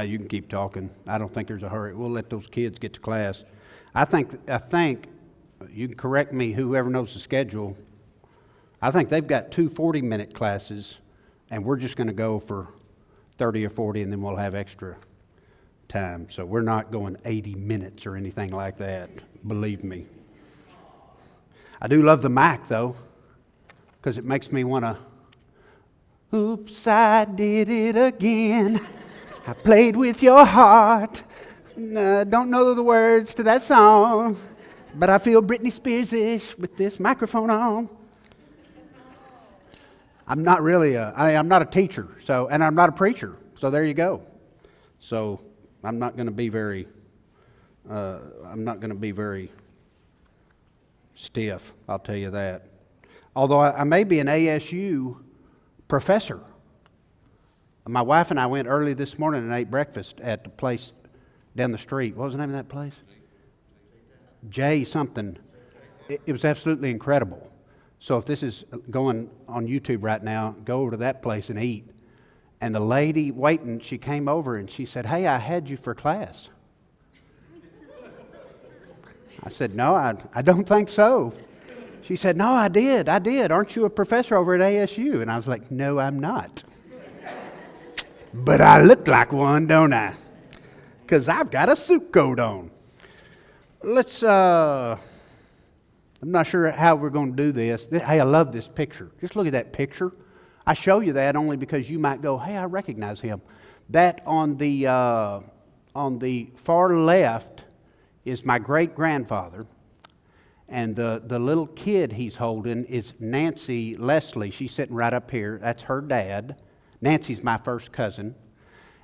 You can keep talking. I don't think there's a hurry. We'll let those kids get to class. I think you can correct me, whoever knows the schedule. I think they've got two 40-minute classes, and we're just going to go for 30 or 40, and then we'll have extra time. So we're not going 80 minutes or anything like that, believe me. I do love the mic, though, because it makes me want to, oops, I did it again. I played with your heart. Don't know the words to that song, but I feel Britney Spears-ish with this microphone on. I'm not really I'm not a teacher, and I'm not a preacher, so there you go. So I'm not going to be very stiff, I'll tell you that. Although I may be an ASU professor. My wife and I went early this morning and ate breakfast at the place down the street. What was the name of that place? J something. It was absolutely incredible. So if this is going on YouTube right now, go over to that place and eat. And the lady waiting, she came over and she said, "Hey, I had you for class." I said, "No, I don't think so." She said, "No, I did. Aren't you a professor over at ASU?" And I was like, "No, I'm not. But I look like one, don't I? Because I've got a suit coat on." I'm not sure how we're going to do this. Hey, I love this picture. Just look at that picture. I show you that only because you might go, "Hey, I recognize him." That on the far left is my great-grandfather. And the little kid he's holding is Nancy Leslie. She's sitting right up here. That's her dad. Nancy's my first cousin.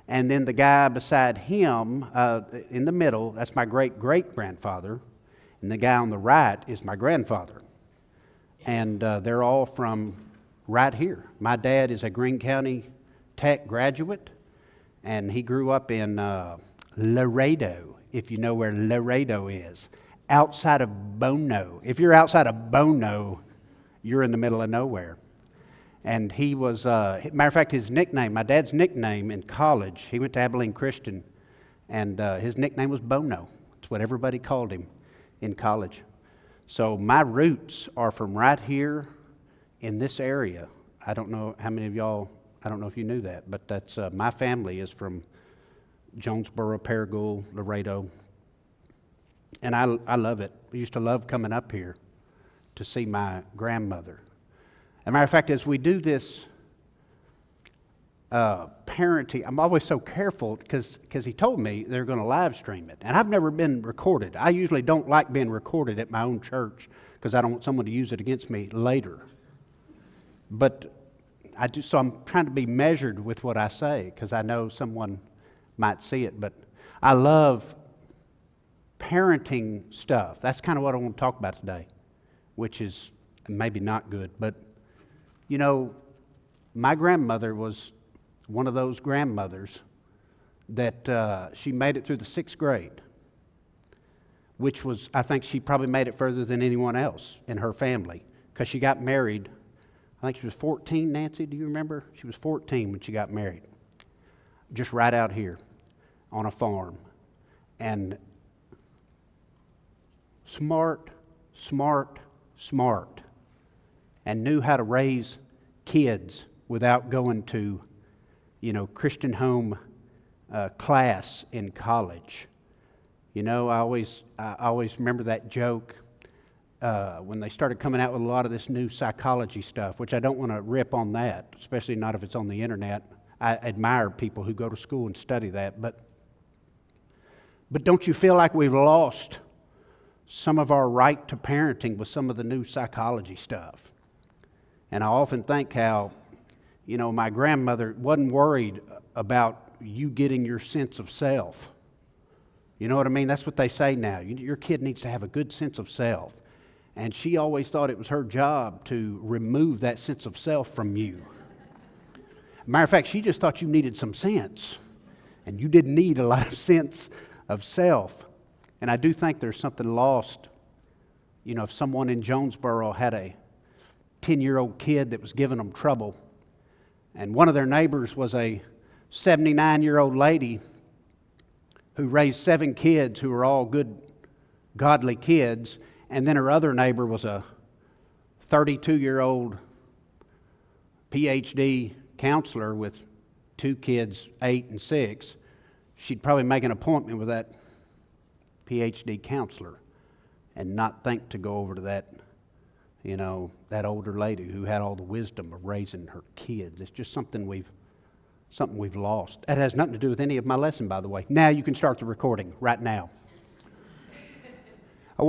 And then the guy beside him in the middle, that's my great-great-grandfather. And the guy on the right is my grandfather. And they're all from right here. My dad is a Greene County Tech graduate, and he grew up in Laredo, if you know where Laredo is, outside of Bono. If you're outside of Bono, you're in the middle of nowhere. And he was, matter of fact, his nickname, my dad's nickname in college, he went to Abilene Christian, and his nickname was Bono. It's what everybody called him in college. So my roots are from right here in this area. I don't know how many of y'all, I don't know if you knew that, but that's my family is from Jonesboro, Paragould, Laredo. And I love it. I used to love coming up here to see my grandmother. As a matter of fact, as we do this parenting, I'm always so careful because he told me they're going to live stream it. And I've never been recorded. I usually don't like being recorded at my own church because I don't want someone to use it against me later. But so I'm trying to be measured with what I say because I know someone might see it. But I love parenting stuff. That's kind of what I want to talk about today, which is maybe not good. But, you know, my grandmother was one of those grandmothers that she made it through the 6th grade, which was, I think she probably made it further than anyone else in her family because she got married. I think she was 14, Nancy, do you remember? She was 14 when she got married, just right out here on a farm. And smart, and knew how to raise kids without going to, Christian home class in college. I always remember that joke when they started coming out with a lot of this new psychology stuff, which I don't want to rip on that, especially not if it's on the internet. I admire people who go to school and study that, but don't you feel like we've lost some of our right to parenting with some of the new psychology stuff? And I often think how, my grandmother wasn't worried about you getting your sense of self. You know what I mean? That's what they say now. Your kid needs to have a good sense of self. And she always thought it was her job to remove that sense of self from you. Matter of fact, she just thought you needed some sense. And you didn't need a lot of sense of self. And I do think there's something lost. If someone in Jonesboro had a 10-year-old kid that was giving them trouble, and one of their neighbors was a 79-year-old lady who raised 7 kids who were all good, godly kids, and then her other neighbor was a 32-year-old PhD counselor with 2 kids, 8 and 6, she'd probably make an appointment with that PhD counselor and not think to go over to that, that older lady who had all the wisdom of raising her kids. It's just something we've lost. That has nothing to do with any of my lesson, by the way. Now you can start the recording right now. I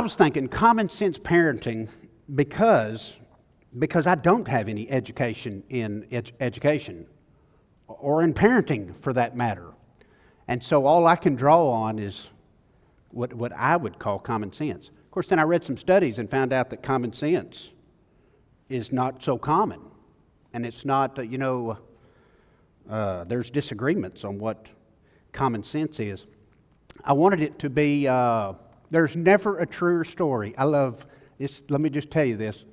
was thinking common sense parenting because I don't have any education in education or in parenting for that matter. And so all I can draw on is what I would call common sense. Of course, then I read some studies and found out that common sense is not so common. And it's not, there's disagreements on what common sense is. I wanted it to be, there's never a truer story. I love this. Let me just tell you this.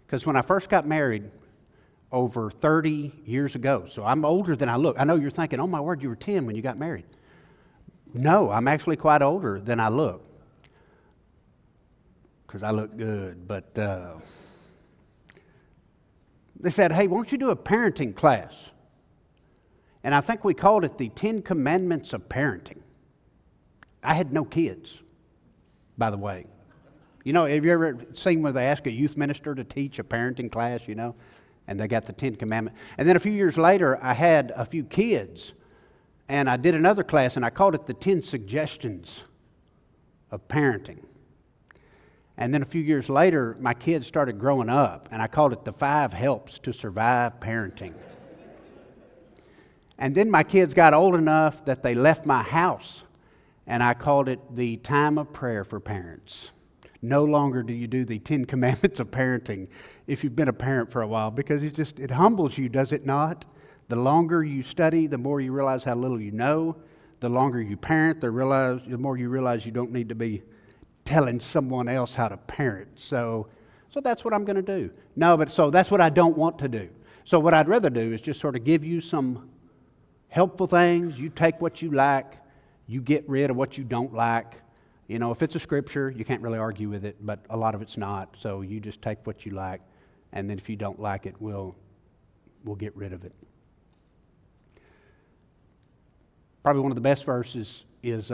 Because when I first got married over 30 years ago, so I'm older than I look. I know you're thinking, oh my word, you were 10 when you got married. No, I'm actually quite older than I look. Because I look good. But they said, hey, won't you do a parenting class? And I think we called it the 10 Commandments of Parenting. I had no kids, by the way. Have you ever seen where they ask a youth minister to teach a parenting class, and they got the 10 Commandments? And then a few years later, I had a few kids, and I did another class, and I called it the 10 Suggestions of Parenting. And then a few years later, my kids started growing up, and I called it the 5 Helps to Survive Parenting. And then my kids got old enough that they left my house, and I called it the Time of Prayer for Parents. No longer do you do the 10 Commandments of Parenting if you've been a parent for a while, because it humbles you, does it not? The longer you study, the more you realize how little you know. The longer you parent, the more you realize you don't need to be telling someone else how to parent. So that's what I'm going to do. So that's what I don't want to do. So what I'd rather do is just sort of give you some helpful things. You take what you like. You get rid of what you don't like. If it's a scripture, you can't really argue with it, but a lot of it's not. So you just take what you like, and then if you don't like it, we'll get rid of it. Probably one of the best verses is,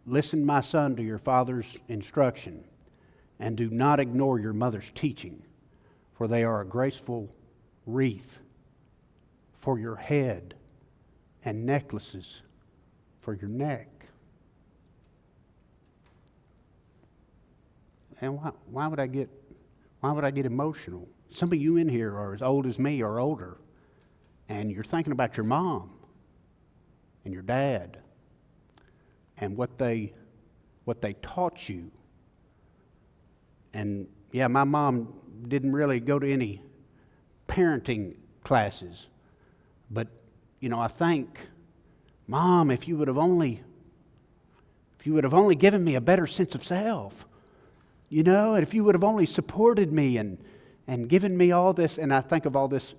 listen, my son, to your father's instruction, and do not ignore your mother's teaching, for they are a graceful wreath for your head and necklaces for your neck. And why would I get emotional? Some of you in here are as old as me or older, and you're thinking about your mom and your dad and what they taught you. And yeah, my mom didn't really go to any parenting classes, but I think, Mom, if you would have only given me a better sense of self. And if you would have only supported me and given me all this, and I think of all this,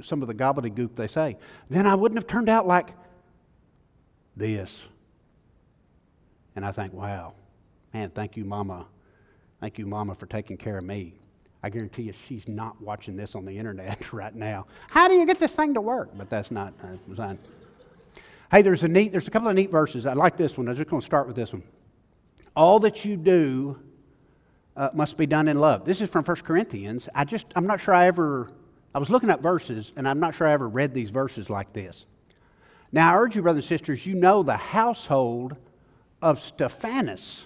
some of the gobbledygook they say, then I wouldn't have turned out like this. And I think, wow, man, thank you, Mama. Thank you, Mama, for taking care of me. I guarantee you she's not watching this on the internet right now. How do you get this thing to work? But that's not fine. Hey, there's a couple of neat verses. I like this one. I'm just going to start with this one. All that you do must be done in love. This is from 1 Corinthians. I'm not sure I was looking at verses, and I'm not sure I ever read these verses like this. Now, I urge you, brothers and sisters, you know the household of Stephanus.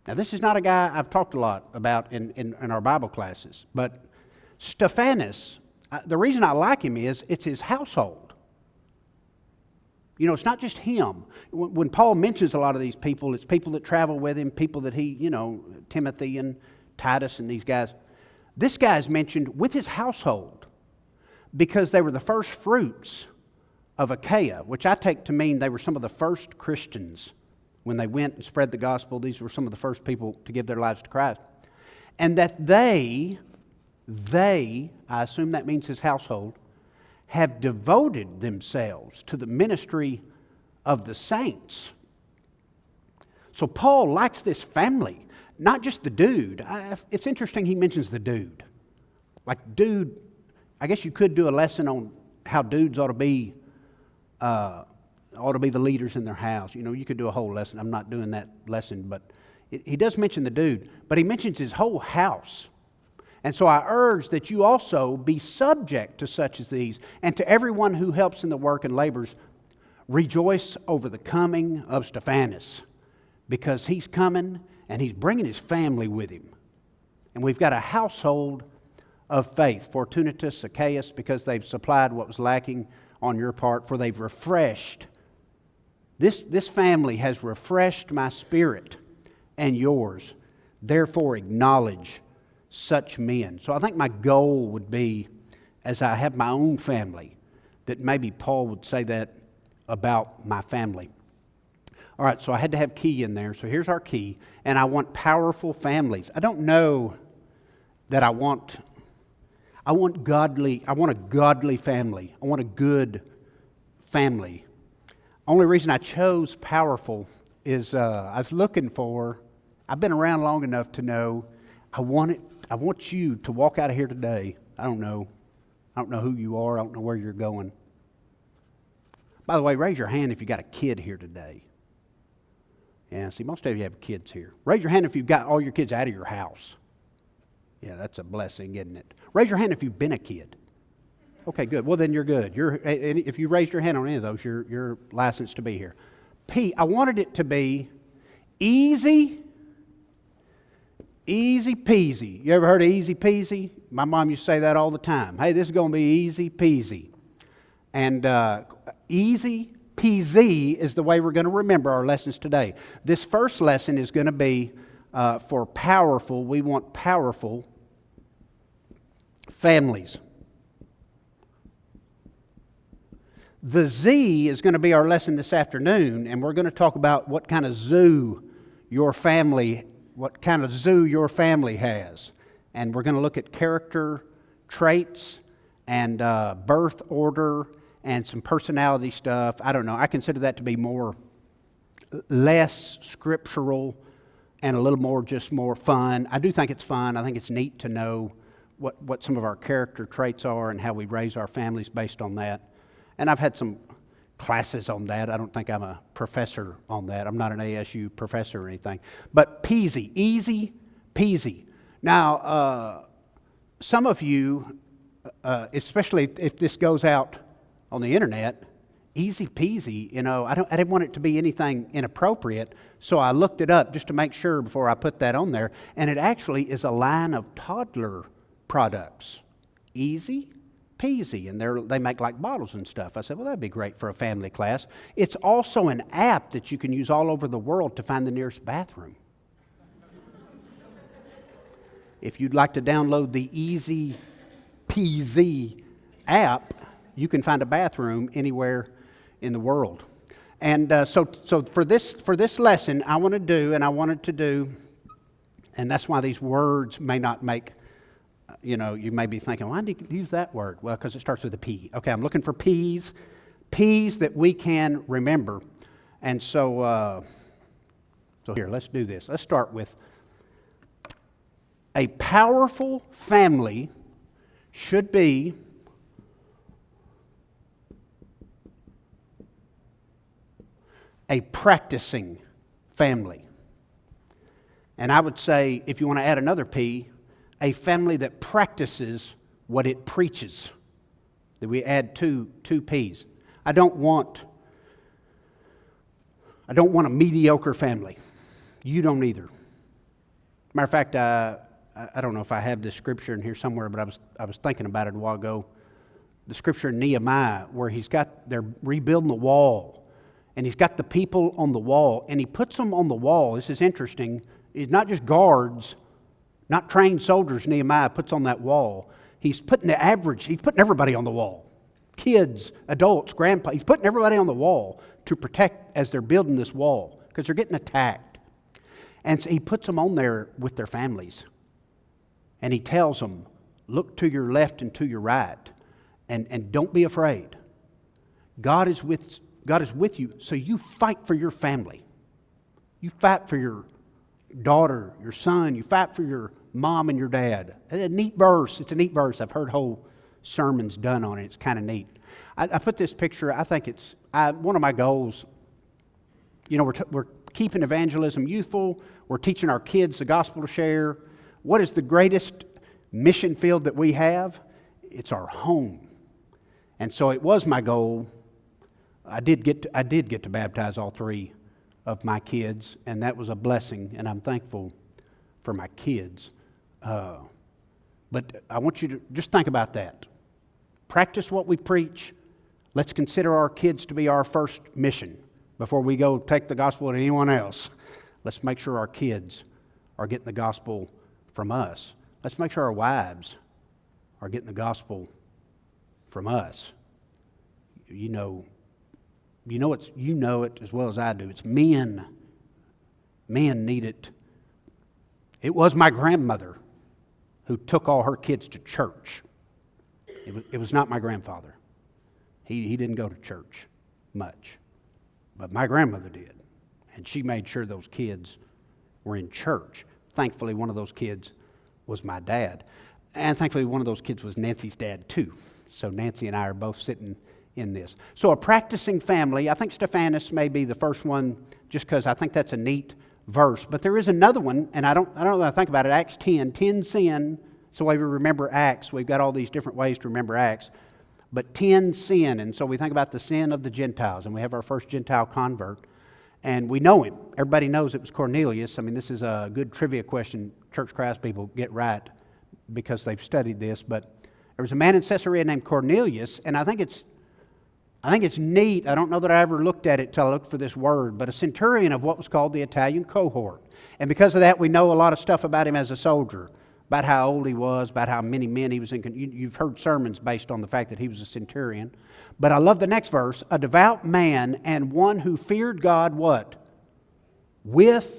Now, this is not a guy I've talked a lot about in our Bible classes, but Stephanus, the reason I like him is it's his household. It's not just him. When Paul mentions a lot of these people, it's people that travel with him, people that he, Timothy and Titus and these guys. This guy's mentioned with his household because they were the first fruits of Achaia, which I take to mean they were some of the first Christians. When they went and spread the gospel, these were some of the first people to give their lives to Christ. And that they, I assume that means his household, have devoted themselves to the ministry of the saints. So Paul likes this family, not just the dude. It's interesting he mentions the dude. Like dude, I guess you could do a lesson on how dudes ought to be the leaders in their house. You know, you could do a whole lesson. I'm not doing that lesson, but he does mention the dude, but he mentions his whole house. And so I urge that you also be subject to such as these, and to everyone who helps in the work and labors. Rejoice over the coming of Stephanas, because he's coming and he's bringing his family with him. And we've got a household of faith, Fortunatus, Zacchaeus, because they've supplied what was lacking on your part, for they've refreshed. This family has refreshed my spirit and yours. Therefore acknowledge such men. So I think my goal would be, as I have my own family, that maybe Paul would say that about my family. All right, so I had to have key in there. So here's our key. And I want powerful families. I don't know that I want a godly family. I want a good family. Only reason I chose powerful is I was looking for, I've been around long enough to know, I want you to walk out of here today. I don't know who you are. I don't know where you're going. By the way, raise your hand if you got a kid here today. Yeah, see, most of you have kids here. Raise your hand if you've got all your kids out of your house. Yeah, that's a blessing, isn't it? Raise your hand if you've been a kid. Okay, good. Well, then you're good. If you raised your hand on any of those, you're licensed to be here. I wanted it to be easy peasy. You ever heard of easy peasy? My mom used to say that all the time. Hey, this is going to be easy peasy. And easy peasy is the way we're going to remember our lessons today. This first lesson is going to be for powerful. We want powerful families. The Z is going to be our lesson this afternoon, and we're going to talk about what kind of zoo your family has. And we're going to look at character traits and birth order and some personality stuff. I don't know. I consider that to be less scriptural and a little more fun. I do think it's fun. I think it's neat to know what some of our character traits are and how we raise our families based on that. And I've had some classes on that. I don't think I'm a professor on that. I'm not an ASU professor or anything. But peasy, easy peasy. Now, some of you, especially if this goes out on the internet, easy peasy, I didn't want it to be anything inappropriate, so I looked it up just to make sure before I put that on there, and it actually is a line of toddler products. Easy peasy, and they make like bottles and stuff. I said, well, that'd be great for a family class. It's also an app that you can use all over the world to find the nearest bathroom. If you'd like to download the Easy Peasy app, you can find a bathroom anywhere in the world. And so for this lesson, I wanted to do, and that's why these words may not make, you may be thinking, why did you use that word? Well, because it starts with a P. Okay, I'm looking for P's that we can remember. And so here, let's do this. Let's start with a powerful family should be a practicing family. And I would say, if you want to add another P, a family that practices what it preaches. That we add two P's. I don't want a mediocre family. You don't either. Matter of fact, I don't know if I have this scripture in here somewhere, but I was thinking about it a while ago. The scripture in Nehemiah where they're rebuilding the wall, and he's got the people on the wall, and he puts them on the wall. This is interesting. It's not just guards, not trained soldiers. Nehemiah puts on that wall. He's putting everybody on the wall. Kids, adults, grandpa. He's putting everybody on the wall to protect as they're building this wall because they're getting attacked. And so he puts them on there with their families. And he tells them, look to your left and to your right, and don't be afraid. God is with God is with you, so you fight for your family. You fight for your daughter, your son. You fight for your mom and your dad. It's a neat verse. It's a neat verse. I've heard whole sermons done on it. It's kind of neat. I put this picture. I think it's one of my goals. You know, we're keeping evangelism youthful. We're teaching our kids the gospel to share. What is the greatest mission field that we have? It's our home. And so it was my goal. I did get to baptize all three of my kids, and that was a blessing, and I'm thankful for my kids. But I want you to just think about that. Practice what we preach. Let's consider our kids to be our first mission before we go take the gospel to anyone else. Let's make sure our kids are getting the gospel from us. Let's make sure our wives are getting the gospel from us. You know it as well as I do. It's men. Men need it. It was my grandmother who took all her kids to church. It was not my grandfather. He didn't go to church much. But my grandmother did. And she made sure those kids were in church. Thankfully, one of those kids was my dad. And thankfully, one of those kids was Nancy's dad, too. So Nancy and I are both sitting in this. So a practicing family, I think Stephanus may be the first one just because I think that's a neat verse. But there is another one, and I don't know that I think about it, Acts 10. 10 sin. It's the way we remember Acts. We've got all these different ways to remember Acts. But 10 sin, and so we think about the sin of the Gentiles, and we have our first Gentile convert, and we know him. Everybody knows it was Cornelius. I mean, this is a good trivia question Church Christ people get right because they've studied this. But there was a man in Caesarea named Cornelius, and I think it's neat. I don't know that I ever looked at it till I looked for this word, but a centurion of what was called the Italian cohort. And because of that, we know a lot of stuff about him as a soldier, about how old he was, about how many men he was in. You've heard sermons based on the fact that he was a centurion. But I love the next verse. A devout man and one who feared God, what? With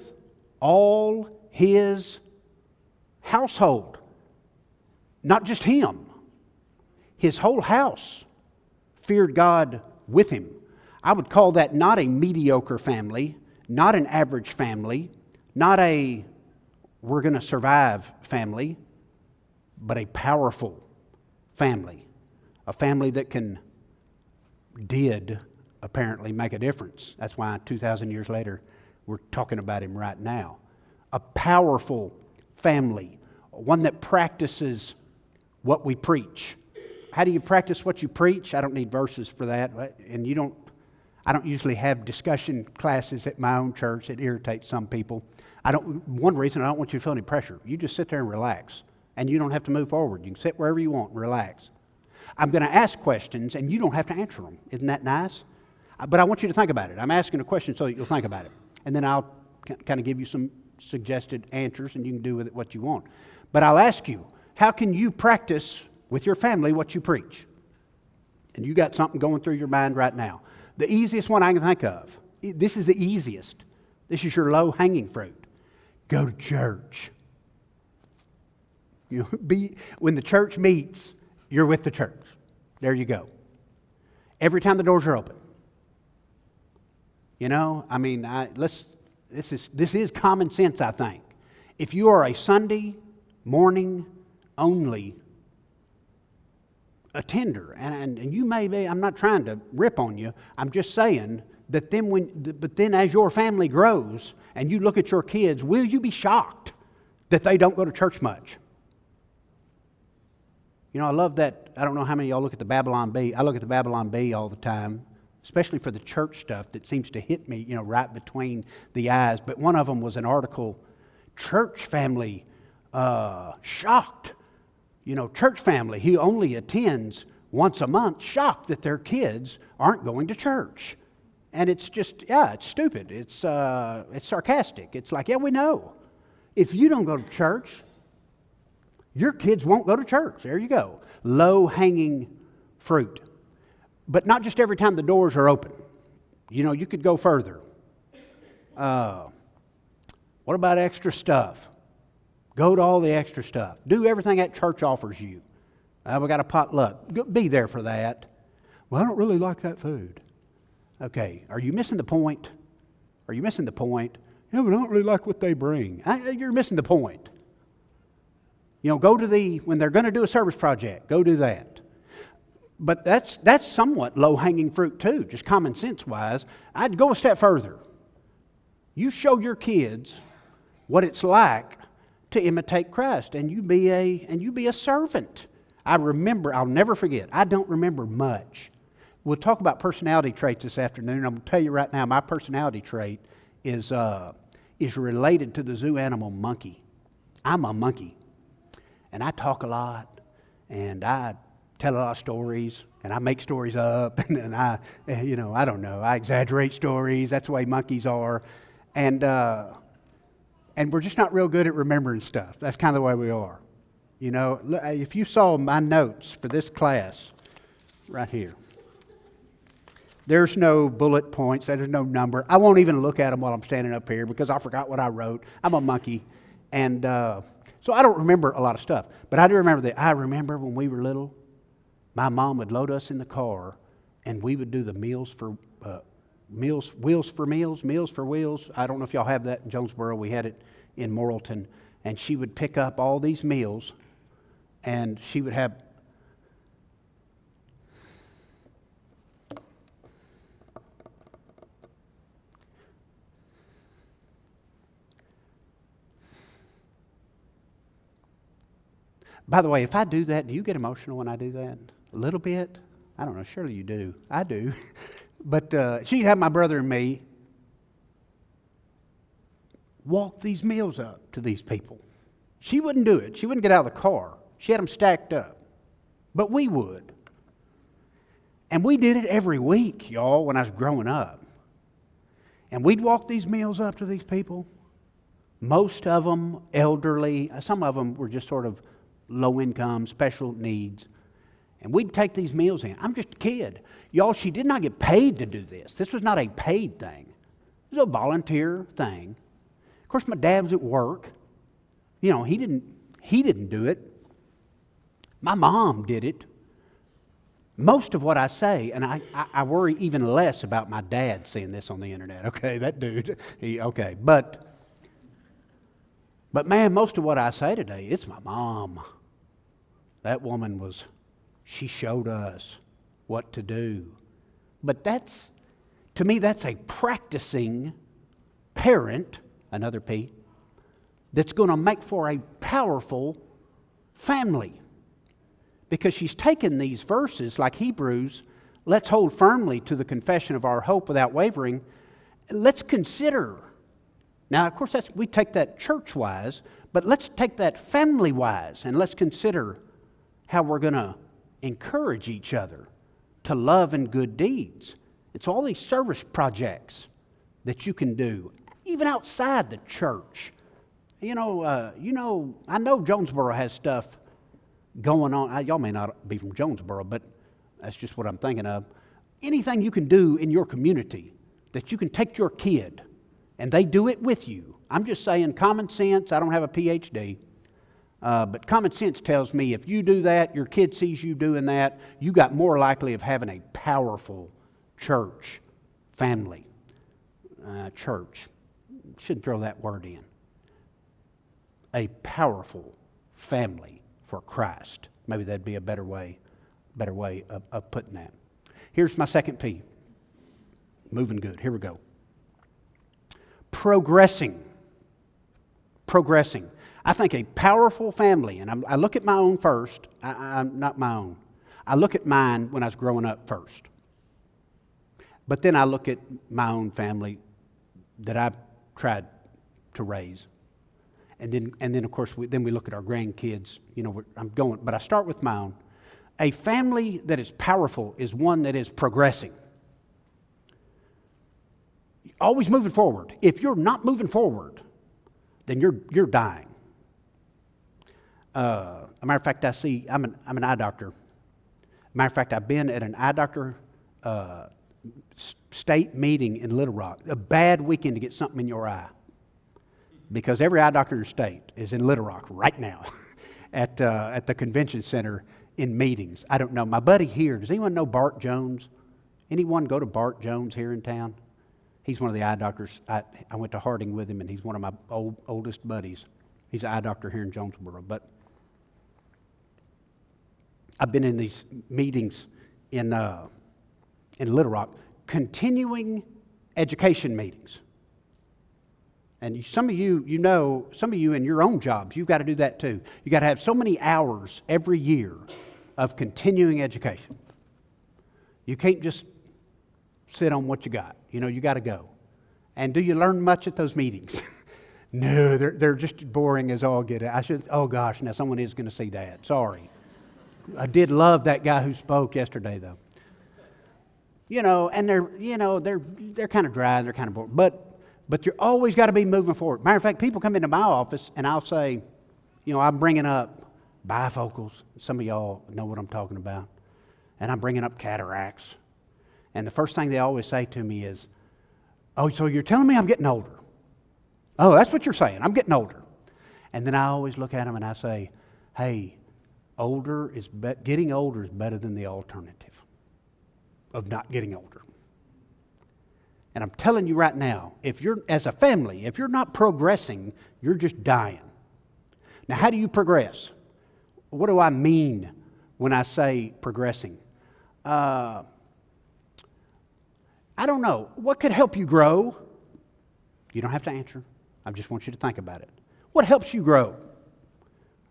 all his household. Not just him. His whole house feared God with him. I would call that not a mediocre family, not an average family, not a we're going to survive family, but a powerful family. A family that did apparently make a difference. That's why 2,000 years later, we're talking about him right now. A powerful family, one that practices what we preach. How do you practice what you preach? I don't need verses for that. And I don't usually have discussion classes at my own church. It irritates some people. One reason I don't want you to feel any pressure. You just sit there and relax. And you don't have to move forward. You can sit wherever you want and relax. I'm going to ask questions and you don't have to answer them. Isn't that nice? But I want you to think about it. I'm asking a question so that you'll think about it. And then I'll kind of give you some suggested answers and you can do with it what you want. But I'll ask you, how can you practice with your family what you preach? And you got something going through your mind right now. The easiest one I can think of. This is the easiest. This is your low-hanging fruit. Go to church. When the church meets, you're with the church. There you go. Every time the doors are open. This is common sense, I think. If you are a Sunday morning only attender, and you may be, I'm not trying to rip on you, I'm just saying that then as your family grows and you look at your kids, will you be shocked that they don't go to church much? I love that. I don't know how many of y'all look at the Babylon Bee. I look at the Babylon Bee all the time, especially for the church stuff that seems to hit me, right between the eyes. But one of them was an article, church family shocked. Church family who only attends once a month, shocked that their kids aren't going to church. And it's just, it's stupid. It's sarcastic. It's like, we know. If you don't go to church, your kids won't go to church. There you go. Low-hanging fruit. But not just every time the doors are open. You could go further. What about extra stuff? Go to all the extra stuff. Do everything that church offers you. We got a potluck. Be there for that. Well, I don't really like that food. Okay, are you missing the point? Are you missing the point? Yeah, but I don't really like what they bring. You're missing the point. You know, when they're going to do a service project, go do that. But that's somewhat low-hanging fruit too, just common sense-wise. I'd go a step further. You show your kids what it's like to imitate Christ, and you be a servant. I'll never forget. I don't remember much. We'll talk about personality traits this afternoon. I'm going to tell you right now, my personality trait is related to the zoo animal monkey. I'm a monkey, and I talk a lot, and I tell a lot of stories, and I make stories up, and I don't know, I exaggerate stories. That's the way monkeys are, and we're just not real good at remembering stuff. That's kind of the way we are. You know, if you saw my notes for this class, right here, there's no bullet points, there's no number. I won't even look at them while I'm standing up here because I forgot what I wrote. I'm a monkey, and so I don't remember a lot of stuff. But I do remember that. I remember when we were little, my mom would load us in the car, and we would do the wheels for wheels. I don't know if y'all have that in Jonesboro. We had it in Morrilton. And she would pick up all these meals, and she would have... By the way, if I do that, do you get emotional when I do that? A little bit? I don't know. Surely you do. I do. But she'd have my brother and me walk these meals up to these people. She wouldn't do it. She wouldn't get out of the car. She had them stacked up. But we would. And we did it every week, y'all, when I was growing up. And we'd walk these meals up to these people. Most of them elderly. Some of them were just sort of low income, special needs. And we'd take these meals in. I'm just a kid. Y'all, she did not get paid to do this. This was not a paid thing. It was a volunteer thing. Of course, my dad was at work. You know, he didn't do it. My mom did it. Most of what I say, and I worry even less about my dad seeing this on the internet. Okay, that dude. But man, most of what I say today, it's my mom. That woman she showed us what to do. But to me, that's a practicing parent, another P, that's going to make for a powerful family. Because she's taken these verses like Hebrews, let's hold firmly to the confession of our hope without wavering. Let's consider. Now, of course, we take that church-wise, but let's take that family-wise, and let's consider how we're going to encourage each other to love and good deeds. It's all these service projects that you can do, even outside the church. I know Jonesboro has stuff going on. Y'all may not be from Jonesboro, but that's just what I'm thinking of. Anything you can do in your community that you can take your kid and they do it with you. I'm just saying common sense. I don't have a PhD. But common sense tells me if you do that, your kid sees you doing that, you got more likely of having a powerful church family. Church. Shouldn't throw that word in. A powerful family for Christ. Maybe that'd be a better way of putting that. Here's my second P. Moving good. Here we go. Progressing. I think a powerful family, and I look at my own first. I'm not my own. I look at mine when I was growing up first. But then I look at my own family that I've tried to raise. And then of course, we look at our grandkids. But I start with my own. A family that is powerful is one that is progressing. Always moving forward. If you're not moving forward, then you're dying. A matter of fact, I'm an eye doctor. Matter of fact, I've been at an eye doctor state meeting in Little Rock. A bad weekend to get something in your eye. Because every eye doctor in the state is in Little Rock right now at the convention center in meetings. I don't know. My buddy here, does anyone know Bart Jones? Anyone go to Bart Jones here in town? He's one of the eye doctors. I went to Harding with him, and he's one of my oldest buddies. He's an eye doctor here in Jonesboro. But I've been in these meetings in Little Rock, continuing education meetings. And some of you in your own jobs, you've got to do that too. You've got to have so many hours every year of continuing education. You can't just sit on what you got. You got to go. And do you learn much at those meetings? No, they're just boring as all get out. Oh gosh, now someone is going to see that. Sorry. I did love that guy who spoke yesterday though. And they're kind of dry and they're kind of boring. But you always got to be moving forward. Matter of fact, people come into my office and I'll say, I'm bringing up bifocals. Some of y'all know what I'm talking about. And I'm bringing up cataracts. And the first thing they always say to me is, oh, so you're telling me I'm getting older? Oh, that's what you're saying. I'm getting older. And then I always look at them and I say, hey, getting older is better than the alternative of not getting older. And I'm telling you right now, as a family, if you're not progressing, you're just dying. Now, how do you progress? What do I mean when I say progressing? I don't know. What could help you grow? You don't have to answer. I just want you to think about it. What helps you grow?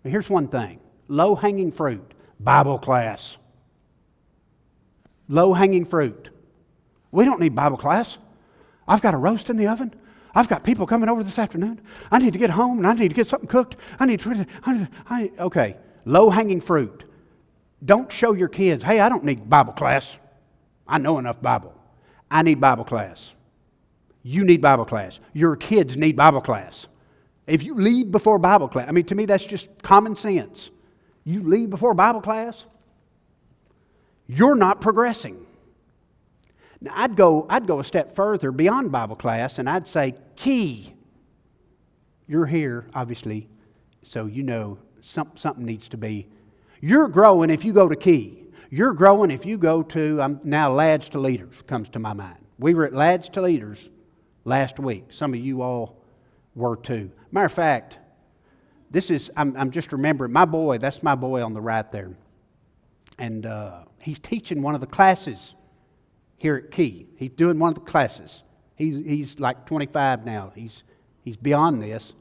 Well, here's one thing. Low-hanging fruit. Bible class. Low-hanging fruit. We don't need Bible class. I've got a roast in the oven. I've got people coming over this afternoon. I need to get home and I need to get something cooked. Okay. Low-hanging fruit. Don't show your kids, hey, I don't need Bible class. I know enough Bible. I need Bible class. You need Bible class. Your kids need Bible class. If you leave before Bible class, to me that's just common sense. You leave before Bible class, you're not progressing. Now, I'd go a step further beyond Bible class, and I'd say, key. You're here, obviously, so something needs to be. You're growing if you go to Key. You're growing if you go to, now Lads to Leaders comes to my mind. We were at Lads to Leaders last week. Some of you all were too. Matter of fact, I'm just remembering, that's my boy on the right there. And he's teaching one of the classes here at Key. He's doing one of the classes. He's like 25 now. He's beyond this.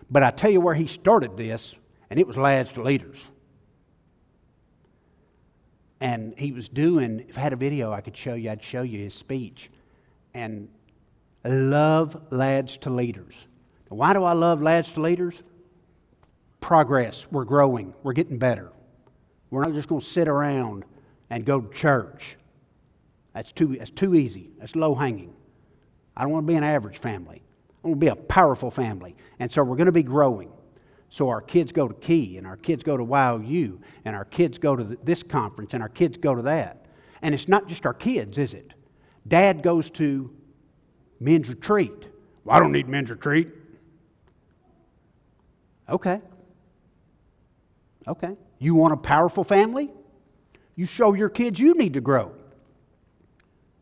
But I tell you where he started this, and it was Lads to Leaders. And he was if I had a video I could show you, I'd show you his speech. And I love Lads to Leaders. Now, why do I love Lads to Leaders? Progress. We're growing. We're getting better. We're not just going to sit around and go to church. That's too easy. That's low-hanging. I don't want to be an average family. I want to be a powerful family. And so we're going to be growing. So our kids go to Key, and our kids go to YOU, and our kids go to this conference, and our kids go to that. And it's not just our kids, is it? Dad goes to men's retreat. Well, I don't need men's retreat. Okay. You want a powerful family? You show your kids you need to grow.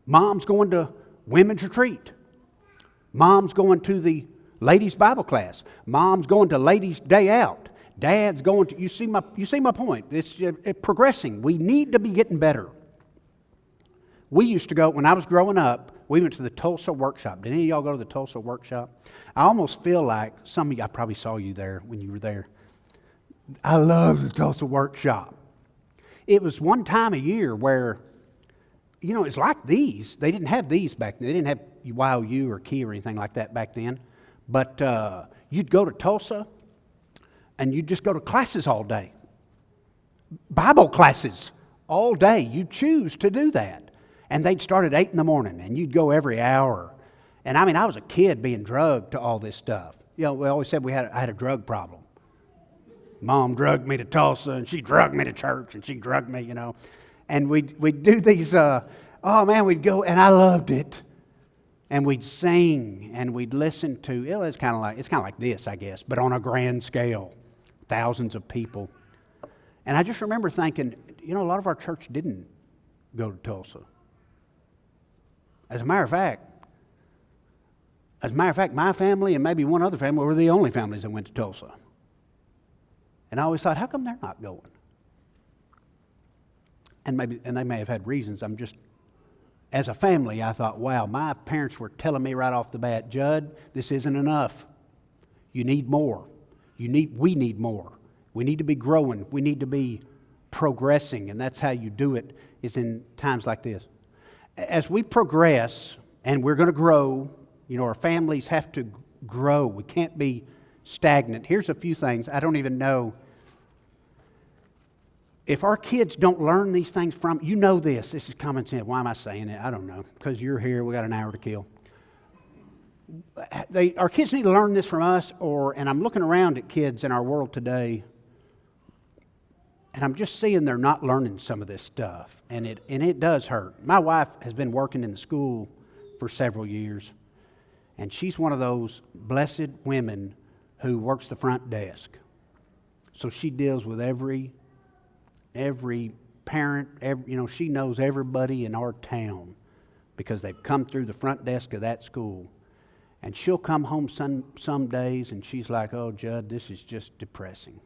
Mom's going to women's retreat. Mom's going to the ladies' Bible class. Mom's going to ladies' day out. Dad's going to, you see my point. It's progressing. We need to be getting better. We used to go, when I was growing up, we went to the Tulsa workshop. Did any of y'all go to the Tulsa workshop? I almost feel like some of you, I probably saw you there when you were there. I love the Tulsa workshop. It was one time a year where, it's like these. They didn't have these back then. They didn't have YOU or Key or anything like that back then. But you'd go to Tulsa, and you'd just go to classes all day. Bible classes all day. You'd choose to do that. And they'd start at 8 in the morning, and you'd go every hour. And I was a kid being drugged to all this stuff. We always said I had a drug problem. Mom drugged me to Tulsa, and she drugged me to church, and she drugged me, And we'd do these, we'd go, and I loved it. And we'd sing, and we'd listen to, it's kind of like this, I guess, but on a grand scale, thousands of people. And I just remember thinking, a lot of our church didn't go to Tulsa. As a matter of fact, my family and maybe one other family were the only families that went to Tulsa. And I always thought, how come they're not going? And they may have had reasons. As a family, I thought, wow, my parents were telling me right off the bat, Judd, this isn't enough. You need more. We need more. We need to be growing. We need to be progressing. And that's how you do it, is in times like this. As we progress, and we're going to grow, our families have to grow. We can't be stagnant. Here's a few things. I don't even know. If our kids don't learn these things from, this is common sense. Why am I saying it? I don't know. Because you're here, we got an hour to kill. Our kids need to learn this from us, and I'm looking around at kids in our world today, and I'm just seeing they're not learning some of this stuff, and it does hurt. My wife has been working in the school for several years, and she's one of those blessed women who works the front desk. So she deals with every parent, she knows everybody in our town because they've come through the front desk of that school. And she'll come home some days and she's like, oh, Judd, this is just depressing.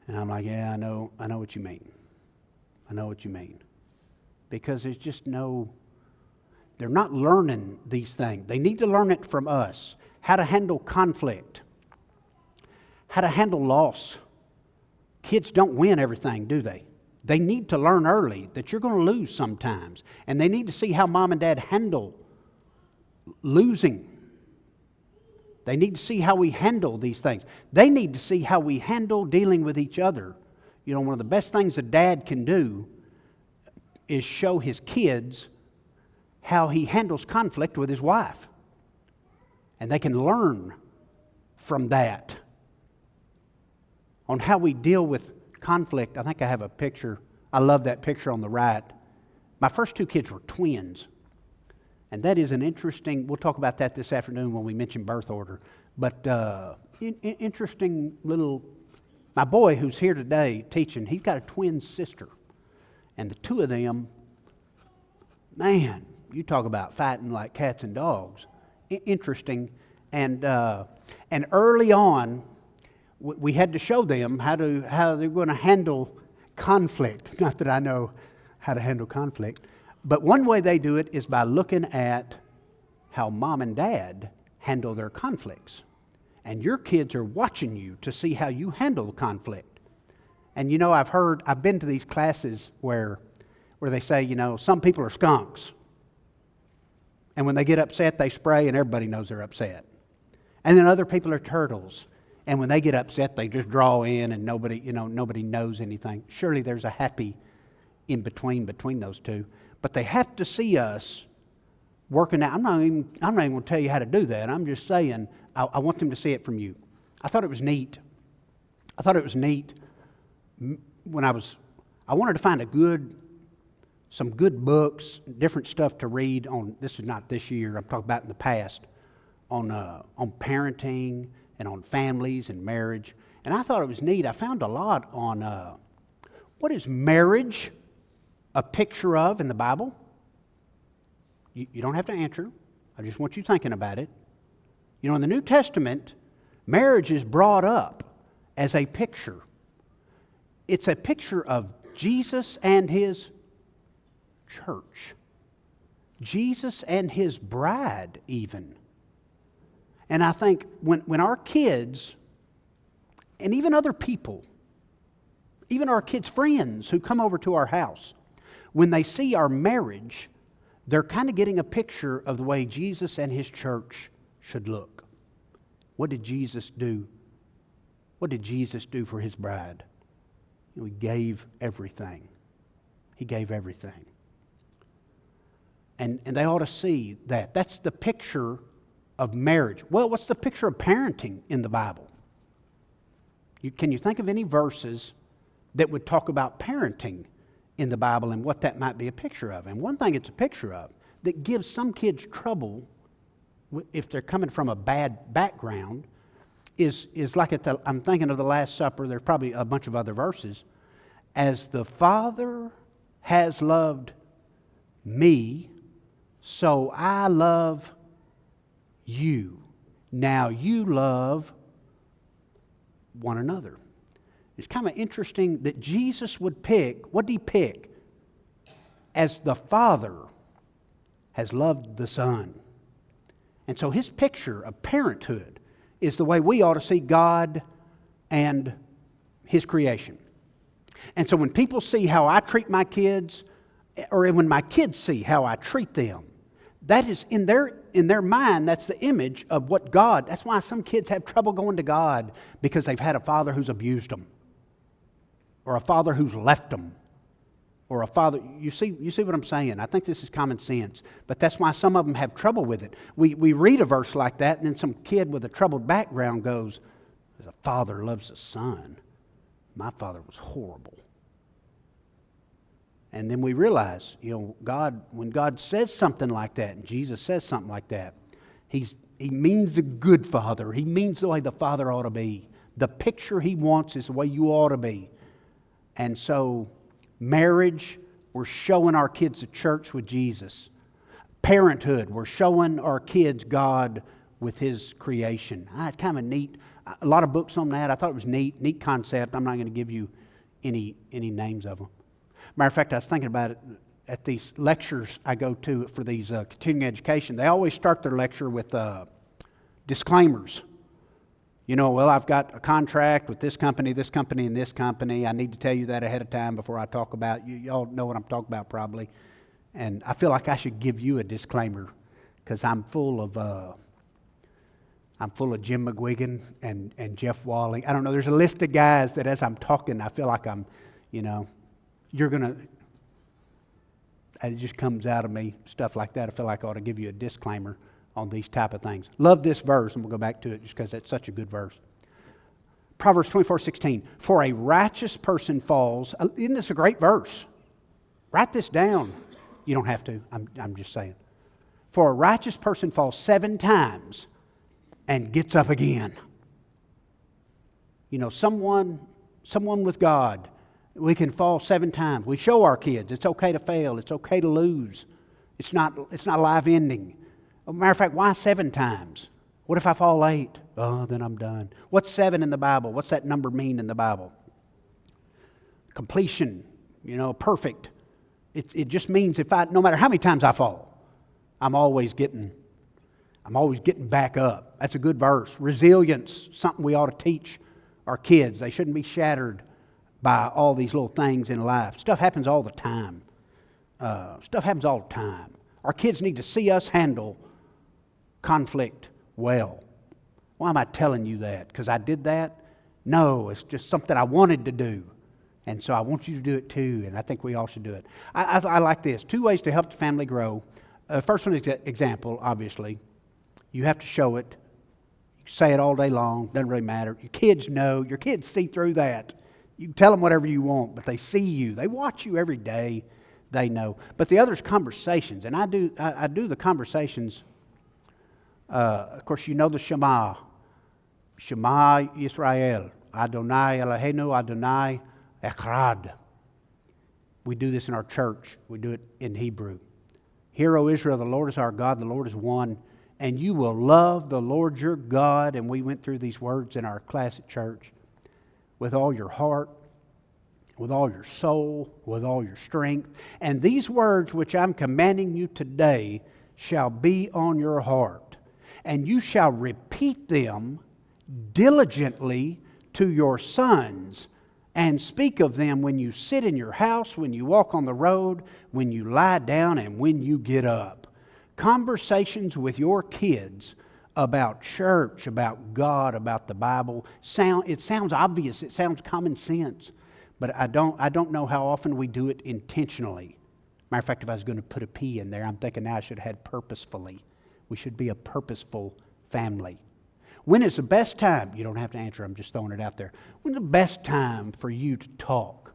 And I'm like, yeah, I know what you mean. I know what you mean. Because there's just they're not learning these things. They need to learn it from us. How to handle conflict. How to handle loss. Kids don't win everything, do they? They need to learn early that you're going to lose sometimes. And they need to see how mom and dad handle losing. They need to see how we handle these things. They need to see how we handle dealing with each other. One of the best things a dad can do is show his kids how he handles conflict with his wife. And they can learn from that on how we deal with conflict. I think I have a picture. I love that picture on the right. My first two kids were twins. And that is an interesting, we'll talk about that this afternoon when we mention birth order. But interesting my boy who's here today teaching, he's got a twin sister. And the two of them, man, you talk about fighting like cats and dogs. Interesting. And early on, we had to show them how they're going to handle conflict. Not that I know how to handle conflict. But one way they do it is by looking at how mom and dad handle their conflicts. And your kids are watching you to see how you handle conflict. And I've been to these classes where they say, some people are skunks. And when they get upset, they spray and everybody knows they're upset. And then other people are turtles. And when they get upset, they just draw in and nobody knows anything. Surely there's a happy in between those two. But they have to see us working out. I'm not even going to tell you how to do that. I'm just saying I want them to see it from you. I thought it was neat. When I wanted to find some good books, different stuff to read on. This is not this year. I'm talking about in the past on parenting and on families and marriage. And I thought it was neat. I found a lot on what is marriage a picture of in the Bible? You don't have to answer. I just want you thinking about it. In the New Testament, marriage is brought up as a picture. It's a picture of Jesus and His church. Jesus and His bride even. And I think when our kids, and even other people, even our kids' friends who come over to our house, when they see our marriage, they're kind of getting a picture of the way Jesus and His church should look. What did Jesus do? What did Jesus do for His bride? He gave everything. He gave everything. And they ought to see that. That's the picture of marriage. Well, what's the picture of parenting in the Bible? Can you think of any verses that would talk about parenting in the Bible and what that might be a picture of? And one thing it's a picture of that gives some kids trouble if they're coming from a bad background is like I'm thinking of the Last Supper. There's probably a bunch of other verses. As the Father has loved me, so I love you. Now you love one another. It's kind of interesting that Jesus would pick, what did he pick? As the Father has loved the Son. And so his picture of parenthood is the way we ought to see God and his creation. And so when people see how I treat my kids, or when my kids see how I treat them, that is in their mind, that's the image of what God, that's why some kids have trouble going to God, because they've had a father who's abused them, or a father who's left them, or a father, you see what I'm saying? I think this is common sense, but that's why some of them have trouble with it. We read a verse like that, and then some kid with a troubled background goes, "The father loves the son. My father was horrible." And then we realize, God, when God says something like that, and Jesus says something like that, He means a good father. He means the way the father ought to be. The picture He wants is the way you ought to be. And so, marriage, we're showing our kids the church with Jesus. Parenthood, we're showing our kids God with His creation. It's kind of neat. A lot of books on that. I thought it was neat concept. I'm not going to give you any names of them. Matter of fact, I was thinking about it at these lectures I go to for these continuing education. They always start their lecture with disclaimers. Well, I've got a contract with this company, and this company. I need to tell you that ahead of time before I talk about you. Y'all know what I'm talking about probably. And I feel like I should give you a disclaimer because I'm full of Jim McGuigan and Jeff Walling. I don't know. There's a list of guys that as I'm talking, I feel like I'm, it just comes out of me, stuff like that. I feel like I ought to give you a disclaimer on these type of things. Love this verse, and we'll go back to it just because that's such a good verse. Proverbs 24:16. For a righteous person falls. Isn't this a great verse? Write this down. You don't have to. I'm just saying. For a righteous person falls 7 times and gets up again. Someone with God, we can fall 7 times. We show our kids it's okay to fail. It's okay to lose. It's not life ending. Matter of fact, why 7 times? What if I fall 8? Oh, then I'm done. What's 7 in the Bible? What's that number mean in the Bible? Completion, perfect. It just means no matter how many times I fall, I'm always getting back up. That's a good verse. Resilience, something we ought to teach our kids. They shouldn't be shattered by all these little things in life. Stuff happens all the time. Our kids need to see us handle conflict well. Why am I telling you that? Because I did that? No, it's just something I wanted to do. And so I want you to do it too, and I think we all should do it. I like this. 2 ways to help the family grow. First one is example, obviously. You have to show it. You say it all day long. Doesn't really matter. Your kids know. Your kids see through that. You can tell them whatever you want, but they see you. They watch you every day. They know. But the other is conversations, and I do the conversations. Of course, the Shema. Shema Yisrael. Adonai Eloheinu Adonai Echad. We do this in our church. We do it in Hebrew. Hear, O Israel, the Lord is our God, the Lord is one, and you will love the Lord your God. And we went through these words in our class at church. With all your heart, with all your soul, with all your strength. And these words which I'm commanding you today shall be on your heart. And you shall repeat them diligently to your sons, and speak of them when you sit in your house, when you walk on the road, when you lie down, and when you get up. Conversations with your kids about church, about God, about the Bible. It sounds obvious. It sounds common sense. But I don't know how often we do it intentionally. Matter of fact, if I was going to put a P in there, I'm thinking now I should have had purposefully. We should be a purposeful family. When is the best time? You don't have to answer. I'm just throwing it out there. When's the best time for you to talk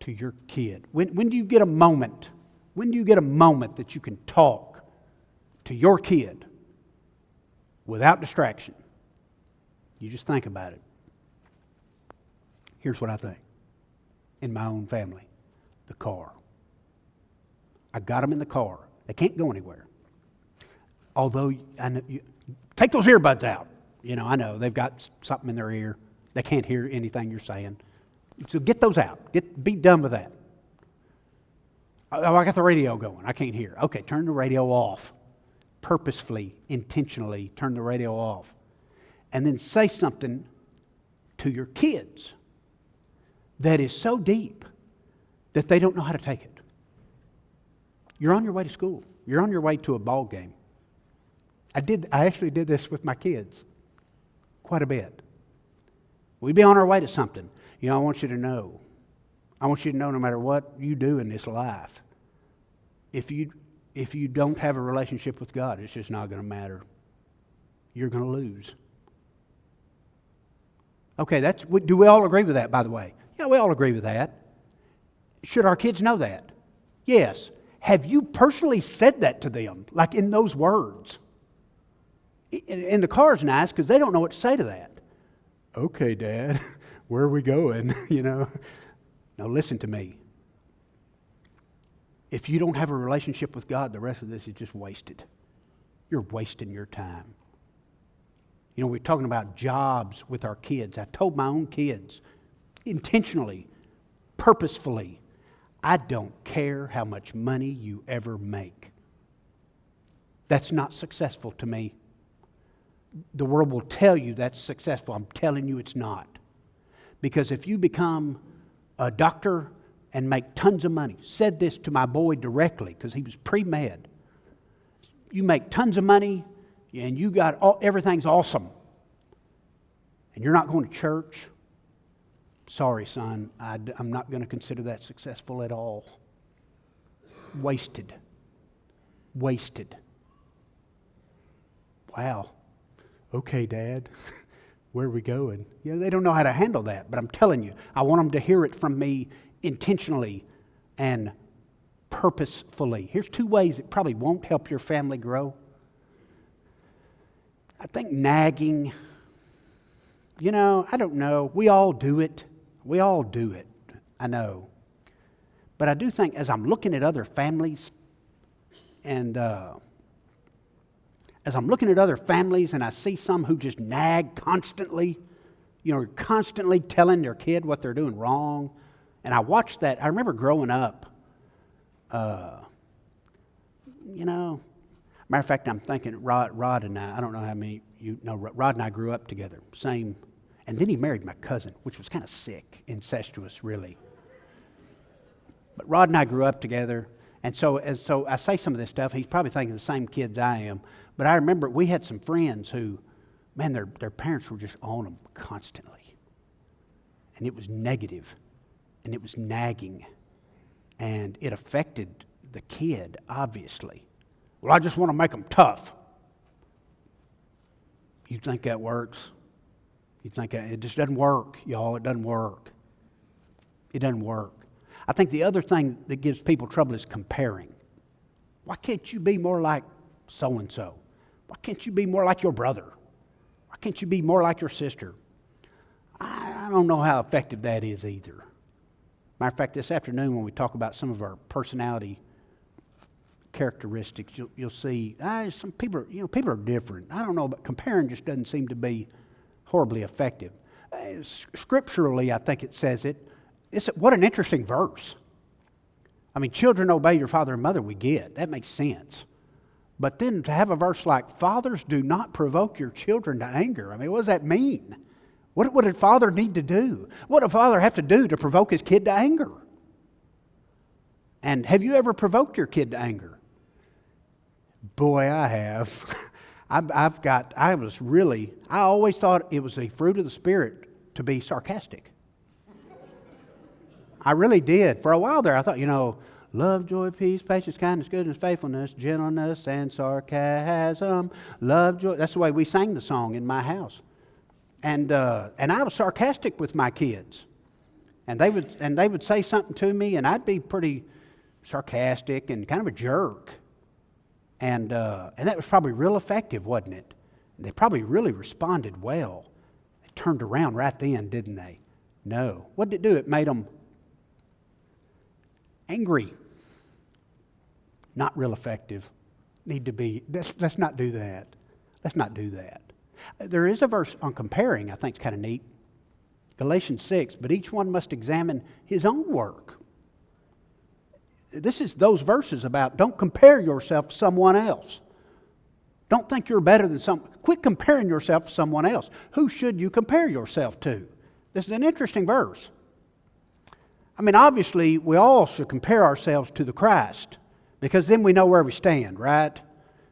to your kid? When do you get a moment? When do you get a moment that you can talk to your kid without distraction? You just think about it. Here's what I think. In my own family, the car. I got them in the car. They can't go anywhere. Although, I know take those earbuds out. I know they've got something in their ear. They can't hear anything you're saying. So get those out. Be done with that. Oh, I got the radio going. I can't hear. Okay, turn the radio off. Purposefully, intentionally turn the radio off. And then say something to your kids that is so deep that they don't know how to take it. You're on your way to school. You're on your way to a ball game. I actually did this with my kids quite a bit. We'd be on our way to something. I want you to know. I want you to know no matter what you do in this life, if you don't have a relationship with God, it's just not going to matter. You're going to lose. Okay, do we all agree with that, by the way? Yeah, we all agree with that. Should our kids know that? Yes. Have you personally said that to them, like in those words? And the car's nice because they don't know what to say to that. Okay, Dad, where are we going? Now listen to me. If you don't have a relationship with God, the rest of this is just wasted. You're wasting your time. We're talking about jobs with our kids. I told my own kids, intentionally, purposefully, I don't care how much money you ever make. That's not successful to me. The world will tell you that's successful. I'm telling you it's not. Because if you become a doctor and make tons of money, said this to my boy directly because he was pre-med. You make tons of money and you got everything's awesome. And you're not going to church. Sorry, son, I'm not going to consider that successful at all. Wasted. Wow. Okay, Dad, where are we going? They don't know how to handle that, but I'm telling you, I want them to hear it from me intentionally and purposefully. Here's 2 ways it probably won't help your family grow. I think nagging, I don't know. We all do it. I know. But I do think as I'm looking at other families and I see some who just nag constantly, constantly telling their kid what they're doing wrong. And I watched that. I remember growing up, matter of fact, I'm thinking Rod and I don't know how many Rod and I grew up together, same. And then he married my cousin, which was kind of sick, incestuous, really. But Rod and I grew up together. And so I say some of this stuff, he's probably thinking the same kids I am. But I remember we had some friends who, man, their parents were just on them constantly. And it was negative, and it was nagging. And it affected the kid, obviously. Well, I just want to make them tough. You think that works? You think it just doesn't work, y'all. It doesn't work. It doesn't work. I think the other thing that gives people trouble is comparing. Why can't you be more like so-and-so? Why can't you be more like your brother? Why can't you be more like your sister? I don't know how effective that is either. Matter of fact, this afternoon when we talk about some of our personality characteristics, you'll see some people, people are different. I don't know, but comparing just doesn't seem to be horribly effective. Scripturally, I think it says it. What an interesting verse. I mean, children obey your father and mother, we get. That makes sense. But then to have a verse like, fathers, do not provoke your children to anger. I mean, what does that mean? What would a father need to do? What does a father have to do to provoke his kid to anger? And have you ever provoked your kid to anger? Boy, I have. I always thought it was a fruit of the Spirit to be sarcastic. I really did. For a while there, I thought, love, joy, peace, patience, kindness, goodness, faithfulness, gentleness, and sarcasm. Love, joy. That's the way we sang the song in my house. And I was sarcastic with my kids. And they would say something to me, and I'd be pretty sarcastic and kind of a jerk. And that was probably real effective, wasn't it? They probably really responded well. They turned around right then, didn't they? No. What did it do? It made them angry. not real effective, need to be. Let's not do that. Let's not do that. There is a verse on comparing I think is kind of neat. Galatians 6, but each one must examine his own work. This is those verses about don't compare yourself to someone else. Don't think you're better than someone. Quit comparing yourself to someone else. Who should you compare yourself to? This is an interesting verse. I mean, obviously, we all should compare ourselves to the Christ because then we know where we stand, right?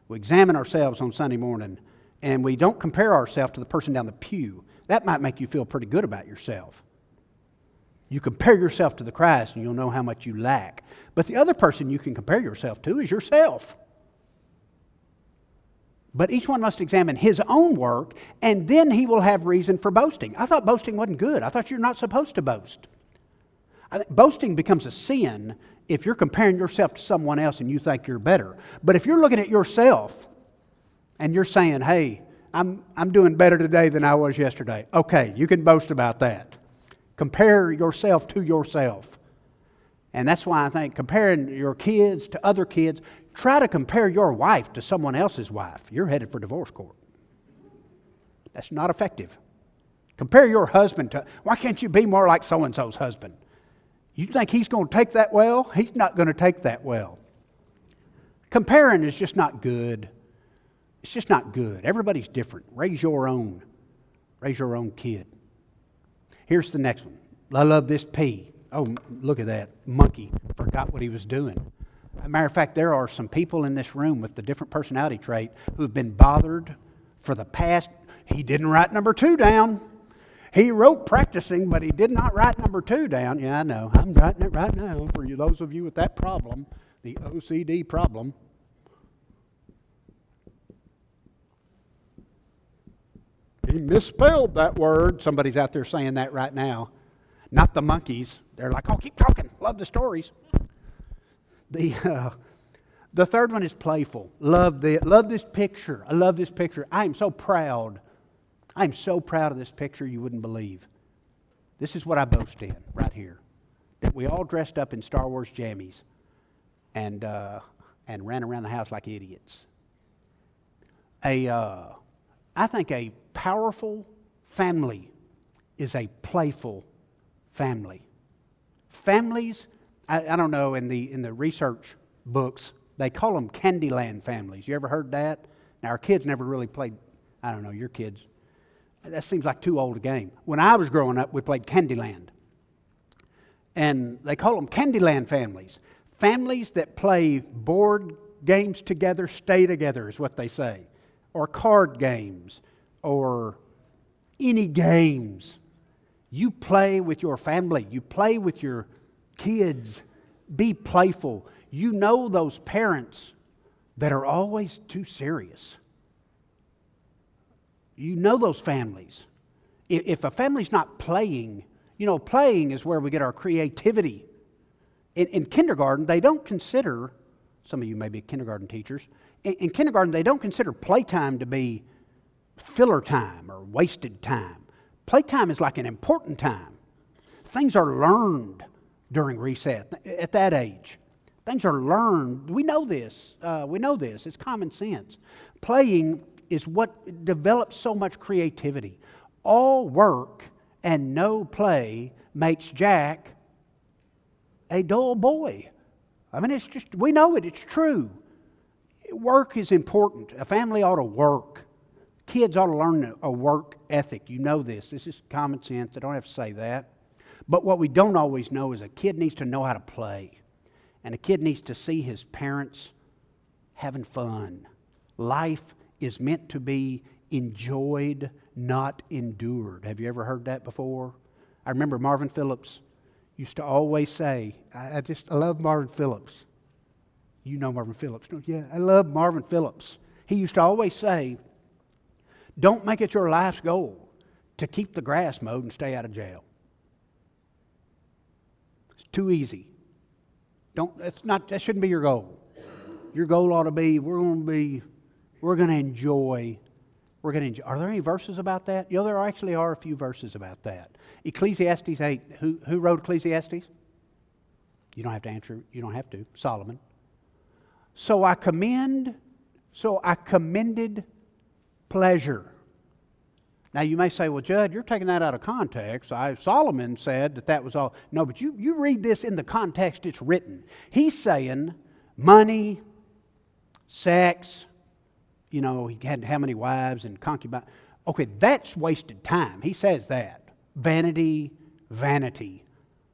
We examine ourselves on Sunday morning and we don't compare ourselves to the person down the pew. That might make you feel pretty good about yourself. You compare yourself to the Christ and you'll know how much you lack. But the other person you can compare yourself to is yourself. But each one must examine his own work, and then he will have reason for boasting. I thought boasting wasn't good. I thought you're not supposed to boast. Boasting becomes a sin if you're comparing yourself to someone else and you think you're better. But if you're looking at yourself and you're saying, hey, I'm doing better today than I was yesterday. Okay, you can boast about that. Compare yourself to yourself. And that's why I think comparing your kids to other kids, try to compare your wife to someone else's wife. You're headed for divorce court. That's not effective. Compare your husband to, why can't you be more like so-and-so's husband? You think he's going to take that well? He's not going to take that well. Comparing is just not good. It's just not good. Everybody's different. Raise your own. Raise your own kid. Here's the next one. I love this P. Oh, look at that. Monkey forgot what he was doing. As a matter of fact, there are some people in this room with the different personality trait who've been bothered for the past. He didn't write number 2 down. He wrote practicing, but he did not write number 2 down. Yeah, I know. I'm writing it right now for you, those of you with that problem, the OCD problem. He misspelled that word. Somebody's out there saying that right now. Not the monkeys. They're like, oh, keep talking. Love the stories. The third one is playful. Love this picture. I love this picture. I am so proud. I am so proud of this picture you wouldn't believe. This is what I boast in right here. That we all dressed up in Star Wars jammies and ran around the house like idiots. I think a powerful family is a playful family. Families, I don't know, in the research books, they call them Candyland families. You ever heard that? Now, our kids never really played, I don't know, your kids. That seems like too old a game. When I was growing up, we played Candyland. And they call them Candyland families. Families that play board games together, stay together is what they say. Or card games, or any games. You play with your family. You play with your kids. Be playful. You know those parents that are always too serious. You know those families. If a family's not playing, playing is where we get our creativity. In kindergarten, they don't consider, some of you may be kindergarten teachers, in kindergarten, they don't consider playtime to be filler time or wasted time. Playtime is like an important time. Things are learned during recess at that age. Things are learned. We know this. It's common sense. Playing is what develops so much creativity. All work and no play makes Jack a dull boy. I mean, it's just, we know it. It's true. Work is important. A family ought to work. Kids ought to learn a work ethic. You know this. This is common sense. I don't have to say that. But what we don't always know is a kid needs to know how to play. And a kid needs to see his parents having fun. Life is meant to be enjoyed, not endured. Have you ever heard that before? I remember Marvin Phillips used to always say, I love Marvin Phillips. You know Marvin Phillips, don't you? Yeah, I love Marvin Phillips. He used to always say, don't make it your life's goal to keep the grass mowed and stay out of jail. It's too easy. That shouldn't be your goal. Your goal ought to be, we're going to enjoy. Are there any verses about that? There actually are a few verses about that. Ecclesiastes 8. Who wrote Ecclesiastes? You don't have to answer. You don't have to. Solomon. So I commended pleasure. Now you may say, well, Judd, you're taking that out of context. Solomon said that was all. No, but you read this in the context it's written. He's saying money, sex, he had how many wives and concubines. Okay, that's wasted time. He says that. Vanity, vanity.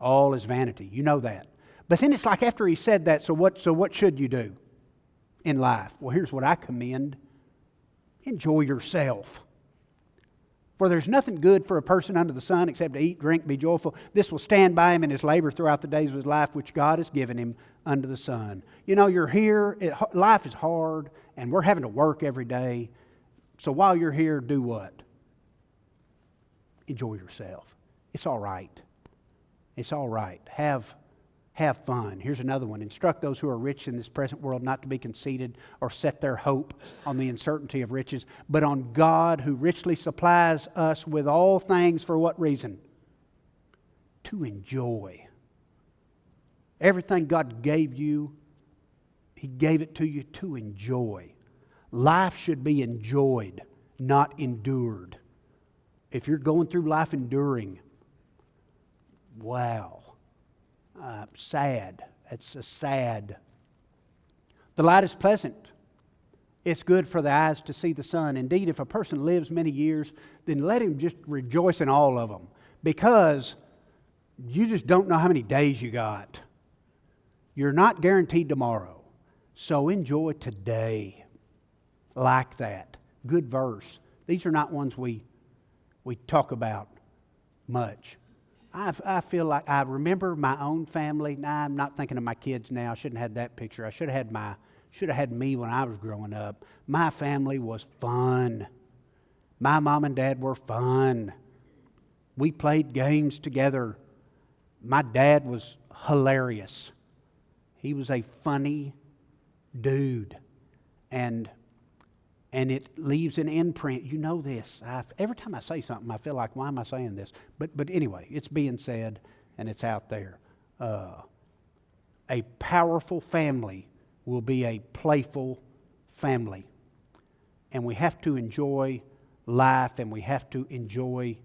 All is vanity. You know that. But then it's like after he said that, so what should you do in life? Well, here's what I commend. Enjoy yourself. For there's nothing good for a person under the sun except to eat, drink, be joyful. This will stand by him in his labor throughout the days of his life, which God has given him under the sun. You're here. Life is hard, and we're having to work every day. So while you're here, do what? Enjoy yourself. It's all right. It's all right. Have fun. Here's another one. Instruct those who are rich in this present world not to be conceited or set their hope on the uncertainty of riches, but on God who richly supplies us with all things for what reason? To enjoy. Everything God gave you, He gave it to you to enjoy. Life should be enjoyed, not endured. If you're going through life enduring, wow. Sad. It's a sad. The light is pleasant. It's good for the eyes to see the sun. Indeed, if a person lives many years, then let him just rejoice in all of them. Because you just don't know how many days you got. You're not guaranteed tomorrow. So enjoy today. Like that. Good verse. These are not ones we talk about much. I feel like I remember my own family. Now I'm not thinking of my kids now. I shouldn't have had that picture. I should have had me when I was growing up. My family was fun. My mom and dad were fun. We played games together. My dad was hilarious. He was a funny dude. And it leaves an imprint. You know this. Every time I say something, I feel like, why am I saying this? But anyway, it's being said, and it's out there. A powerful family will be a playful family. And we have to enjoy life, and we have to enjoy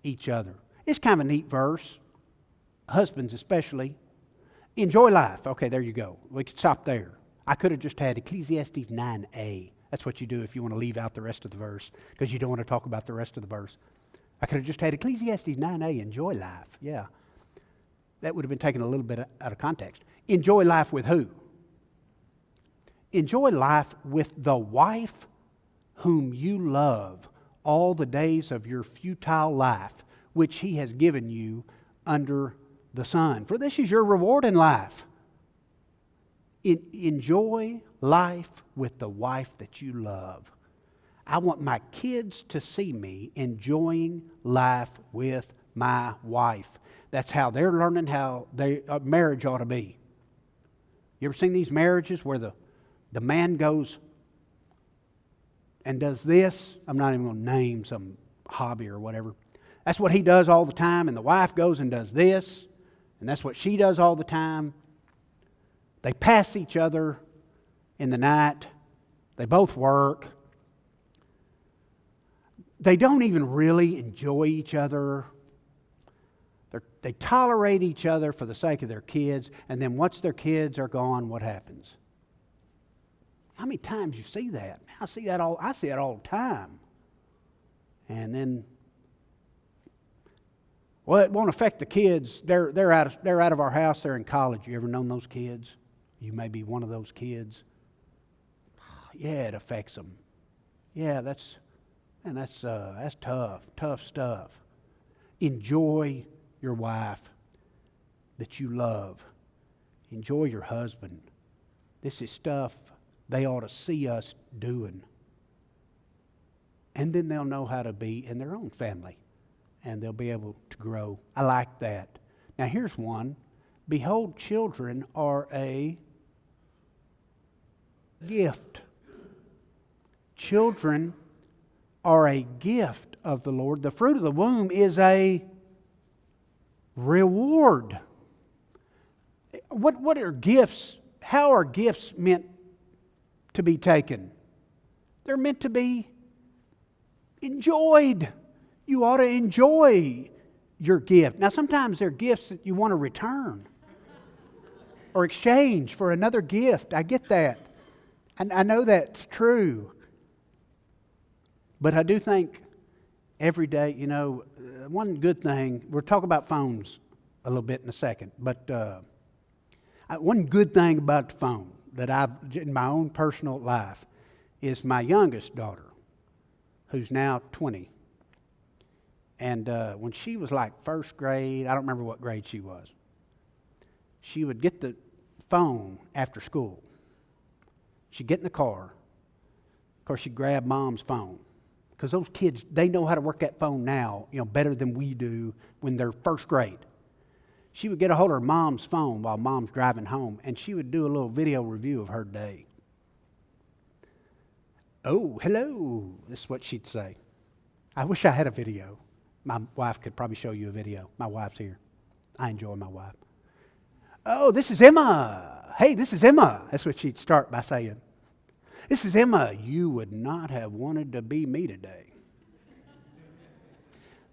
each other. It's kind of a neat verse. Husbands especially. Enjoy life. Okay, there you go. We could stop there. I could have just had Ecclesiastes 9a. That's what you do if you want to leave out the rest of the verse, because you don't want to talk about the rest of the verse. I could have just had Ecclesiastes 9a, enjoy life. Yeah. That would have been taken a little bit out of context. Enjoy life with who? Enjoy life with the wife whom you love all the days of your futile life, which He has given you under the sun. For this is your reward in life. Enjoy life with the wife that you love. I want my kids to see me enjoying life with my wife. That's how they're learning how marriage ought to be. You ever seen these marriages where the man goes and does this? I'm not even going to name some hobby or whatever. That's what he does all the time, and the wife goes and does this, and that's what she does all the time. They pass each other in the night. They both work. They don't even really enjoy each other. They tolerate each other for the sake of their kids, and then once their kids are gone, what happens? How many times you see that? I see that all the time. And then, well, it won't affect the kids. They're out of our house. They're in college. You ever known those kids? You may be one of those kids. Yeah, it affects them. Yeah, that's tough stuff. Enjoy your wife that you love. Enjoy your husband. This is stuff they ought to see us doing. And then they'll know how to be in their own family. And they'll be able to grow. I like that. Now here's one. Behold, children are a gift. Children are a gift of the Lord. The fruit of the womb is a reward. What are gifts? How are gifts meant to be taken. They're meant to be enjoyed. You ought to enjoy your gift. Now, sometimes they're gifts that you want to return or exchange for another gift. I get that. And I know that's true. But I do think every day, one good thing, we'll talk about phones a little bit in a second, but one good thing about the phone that I've, in my own personal life, is my youngest daughter, who's now 20. And when she was like first grade, I don't remember what grade she was, she would get the phone after school. She'd get in the car. Of course, she'd grab Mom's phone. Because those kids, they know how to work that phone now, better than we do when they're first grade. She would get a hold of her Mom's phone while Mom's driving home, and she would do a little video review of her day. Oh, hello, this is what she'd say. I wish I had a video. My wife could probably show you a video. My wife's here. I enjoy my wife. Oh, this is Emma. Hey, this is Emma. That's what she'd start by saying. This is Emma. You would not have wanted to be me today.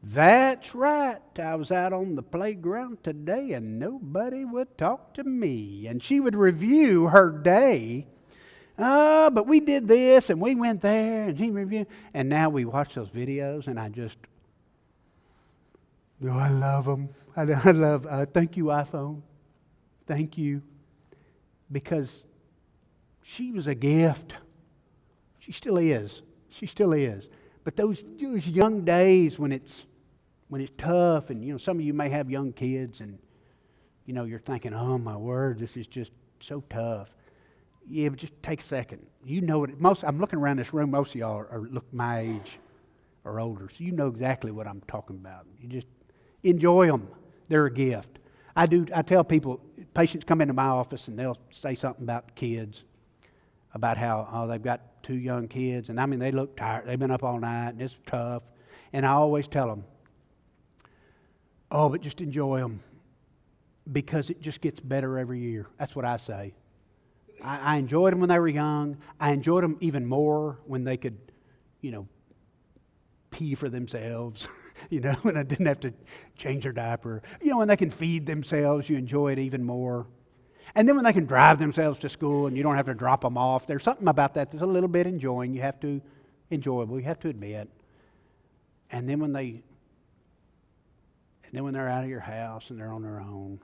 That's right. I was out on the playground today and nobody would talk to me. And she would review her day. But we did this and we went there and he reviewed. And now we watch those videos and I love them. I love, thank you, iPhone. Thank you. Because she was a gift. She still is. She still is. But those young days when it's tough, and some of you may have young kids, and you're thinking, "Oh my word, this is just so tough." Yeah, but just take a second. You know what? I'm looking around this room. Most of y'all are look my age or older, so you know exactly what I'm talking about. You just enjoy them. They're a gift. I tell people, patients come into my office and they'll say something about kids, about how they've got 2 young kids, and they look tired. They've been up all night and it's tough. And I always tell them, but just enjoy them because it just gets better every year. That's what I say. I enjoyed them when they were young. I enjoyed them even more when they could, pee for themselves, and I didn't have to change their diaper. When they can feed themselves, you enjoy it even more. And then when they can drive themselves to school and you don't have to drop them off, there's something about that that's a little bit enjoyable. You have to admit. And then when they're out of your house and they're on their own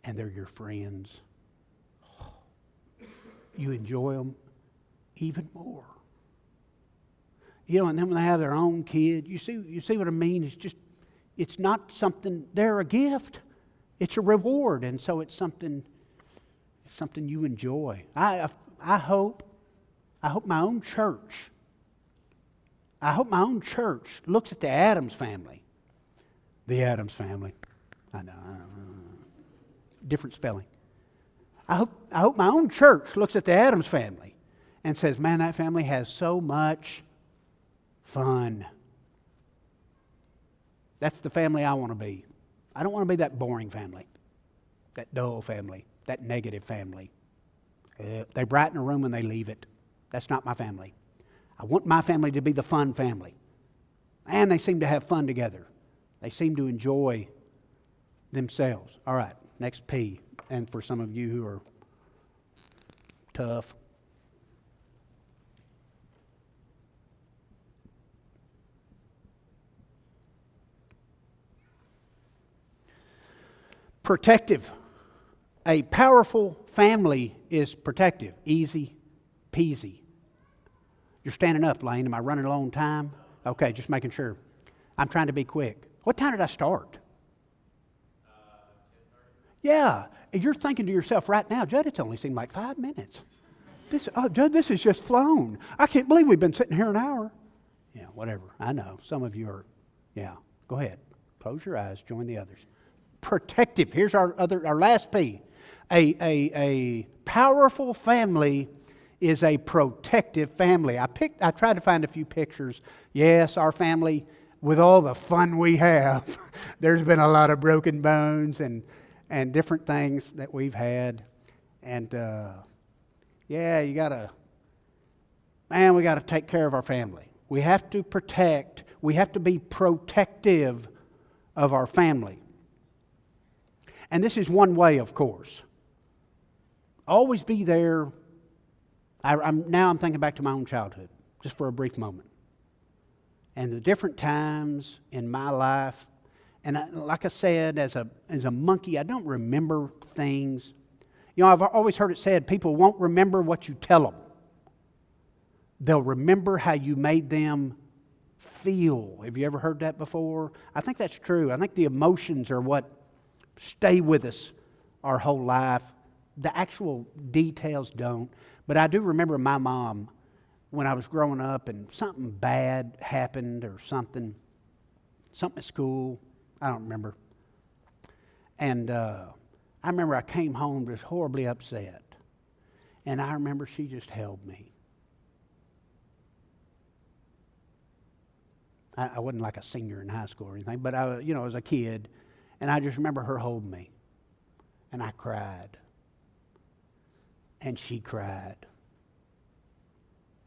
and they're your friends, you enjoy them even more. And then when they have their own kid, you see what I mean? It's not something, they're a gift. It's a reward, and so it's something you enjoy. I hope my own church looks at the Addams family. The Addams family. I know. Different spelling. I hope my own church looks at the Addams family and says, man, that family has so much fun. That's the family I want to be. I don't want to be that boring family, that dull family, that negative family. They brighten a room and they leave it. That's not my family. I want my family to be the fun family. And they seem to have fun together. They seem to enjoy themselves. All right, next P. And for some of you who are tough, protective. A powerful family is protective. Easy peasy. You're standing up, Lane. Am I running low on time? Okay, just making sure. I'm trying to be quick. What time did I start? 10:30. Yeah. You're thinking to yourself right now, Judd, it's only seemed like 5 minutes. Judd, this has just flown. I can't believe we've been sitting here an hour. Yeah, whatever. I know. Some of you are, go ahead. Close your eyes. Join the others. Protective. Here's our last P. A powerful family is a protective family. I tried to find a few pictures. Yes, our family, with all the fun we have, there's been a lot of broken bones and different things that we've had. And you gotta man, we got to take care of our family. We have to protect, we have to be protective of our family. And this is one way, of course. Always be there. Now I'm thinking back to my own childhood, just for a brief moment. And the different times in my life, and like I said, as a monkey, I don't remember things. You know, I've always heard it said, people won't remember what you tell them. They'll remember how you made them feel. Have you ever heard that before? I think that's true. I think the emotions are what stay with us our whole life. The actual details don't. But I do remember my mom when I was growing up and something bad happened or something at school. I don't remember. And I remember I came home just horribly upset. And I remember she just held me. I wasn't like a senior in high school or anything, but I was a kid. And I just remember her holding me. And I cried. And she cried.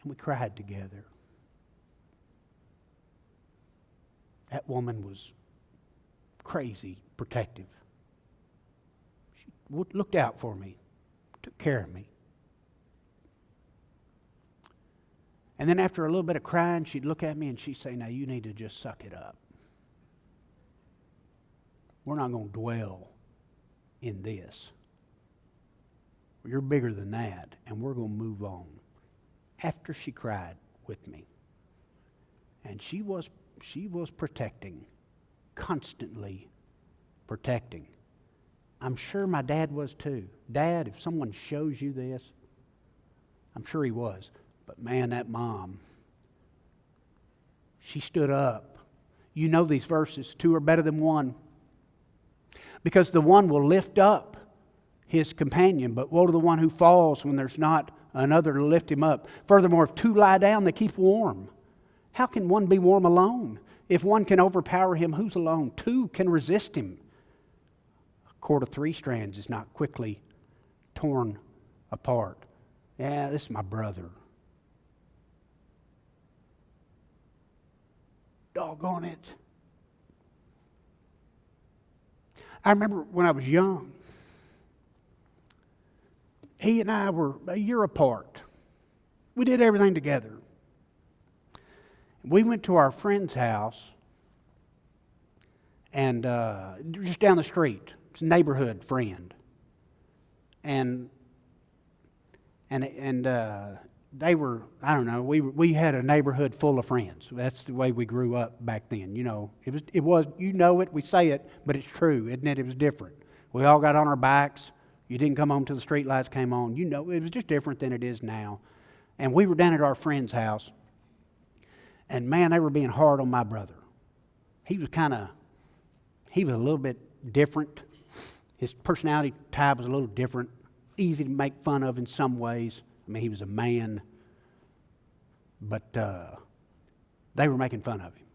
And we cried together. That woman was crazy protective. She looked out for me, took care of me. And then after a little bit of crying, she'd look at me and she'd say, now you need to just suck it up. We're not going to dwell in this. You're bigger than that, and we're going to move on. After she cried with me. And she was protecting, constantly protecting. I'm sure my dad was too. Dad, if someone shows you this, I'm sure he was. But man, that mom, she stood up. You know these verses, 2 are better than 1. Because the one will lift up his companion, but woe to the one who falls when there's not another to lift him up. Furthermore, if 2 lie down, they keep warm. How can one be warm alone? If one can overpower him, who's alone? 2 can resist him. A cord of 3 strands is not quickly torn apart. Yeah, this is my brother. Doggone it. I remember when I was young, he and I were a year apart. We did everything together. We went to our friend's house, and just down the street. It's a neighborhood friend. And they were, I don't know, we had a neighborhood full of friends. That's the way we grew up back then. You know, it was you know it, we say it, but it's true, isn't it? It was different. We all got on our bikes. You didn't come home till the street lights came on. You know, it was just different than it is now. And we were down at our friend's house, and man, they were being hard on my brother. He was a little bit different. His personality type was a little different. Easy to make fun of in some ways. I mean, he was a man, but they were making fun of him.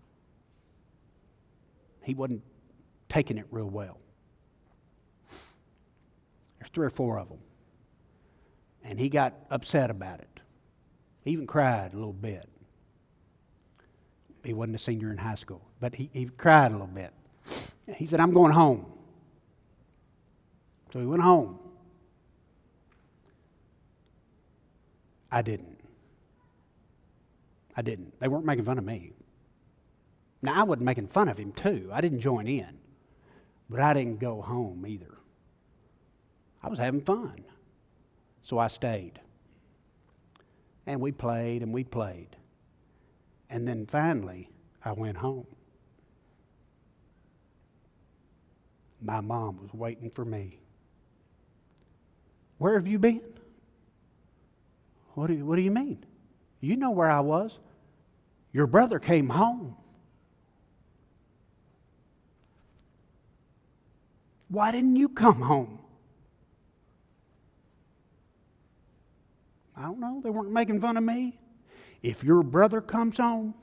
He wasn't taking it real well. There's 3 or 4 of them. And he got upset about it. He even cried a little bit. He wasn't a senior in high school, but he cried a little bit. He said, I'm going home. So he went home. I didn't. They weren't making fun of me. Now, I wasn't making fun of him too. I didn't join in. But I didn't go home either. I was having fun. So I stayed. And we played and we played. And then finally, I went home. My mom was waiting for me. Where have you been? What do you mean? You know where I was. Your brother came home. Why didn't you come home? I don't know. They weren't making fun of me. If your brother comes home,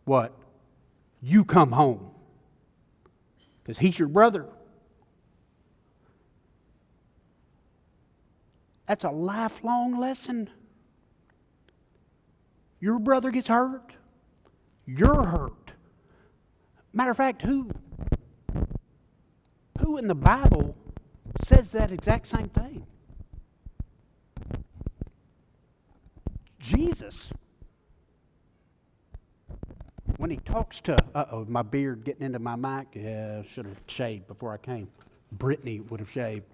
what? You come home. Because he's your brother. That's a lifelong lesson. your brother gets hurt, you're hurt. Matter of fact, who in the Bible says that exact same thing? Jesus. When he talks to, my beard getting into my mic. Yeah, I should have shaved before I came. Brittany would have shaved.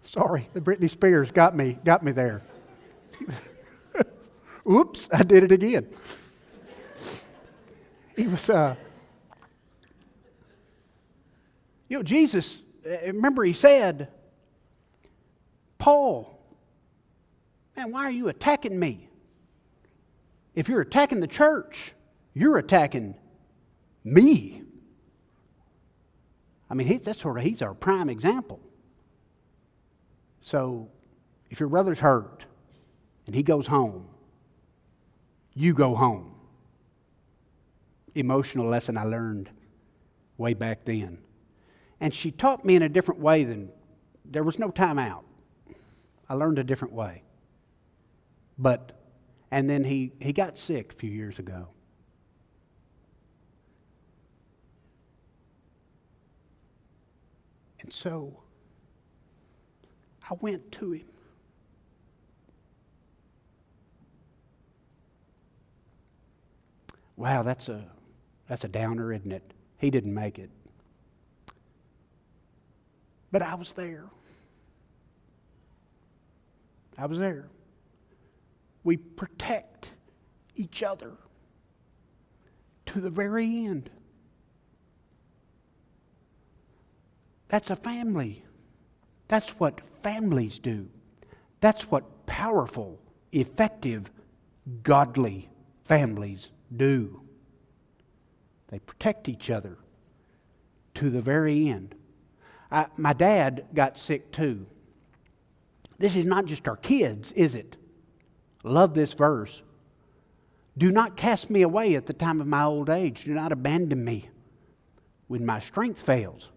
Sorry, the Britney Spears got me there. Oops, I did it again. He was, Jesus, remember he said, Paul, man, why are you attacking me? If you're attacking the church, you're attacking me. I mean, he's our prime example. So, if your brother's hurt and he goes home, you go home. Emotional lesson I learned way back then. And she taught me in a different way there was no time out. I learned a different way. And then he got sick a few years ago. And so I went to him. Wow, that's a downer, isn't it? He didn't make it. But I was there. I was there. We protect each other to the very end. That's a family. That's what families do. That's what powerful, effective, godly families do. They protect each other to the very end. My dad got sick too. This is not just our kids, is it? Love this verse. Do not cast me away at the time of my old age. Do not abandon me when my strength fails.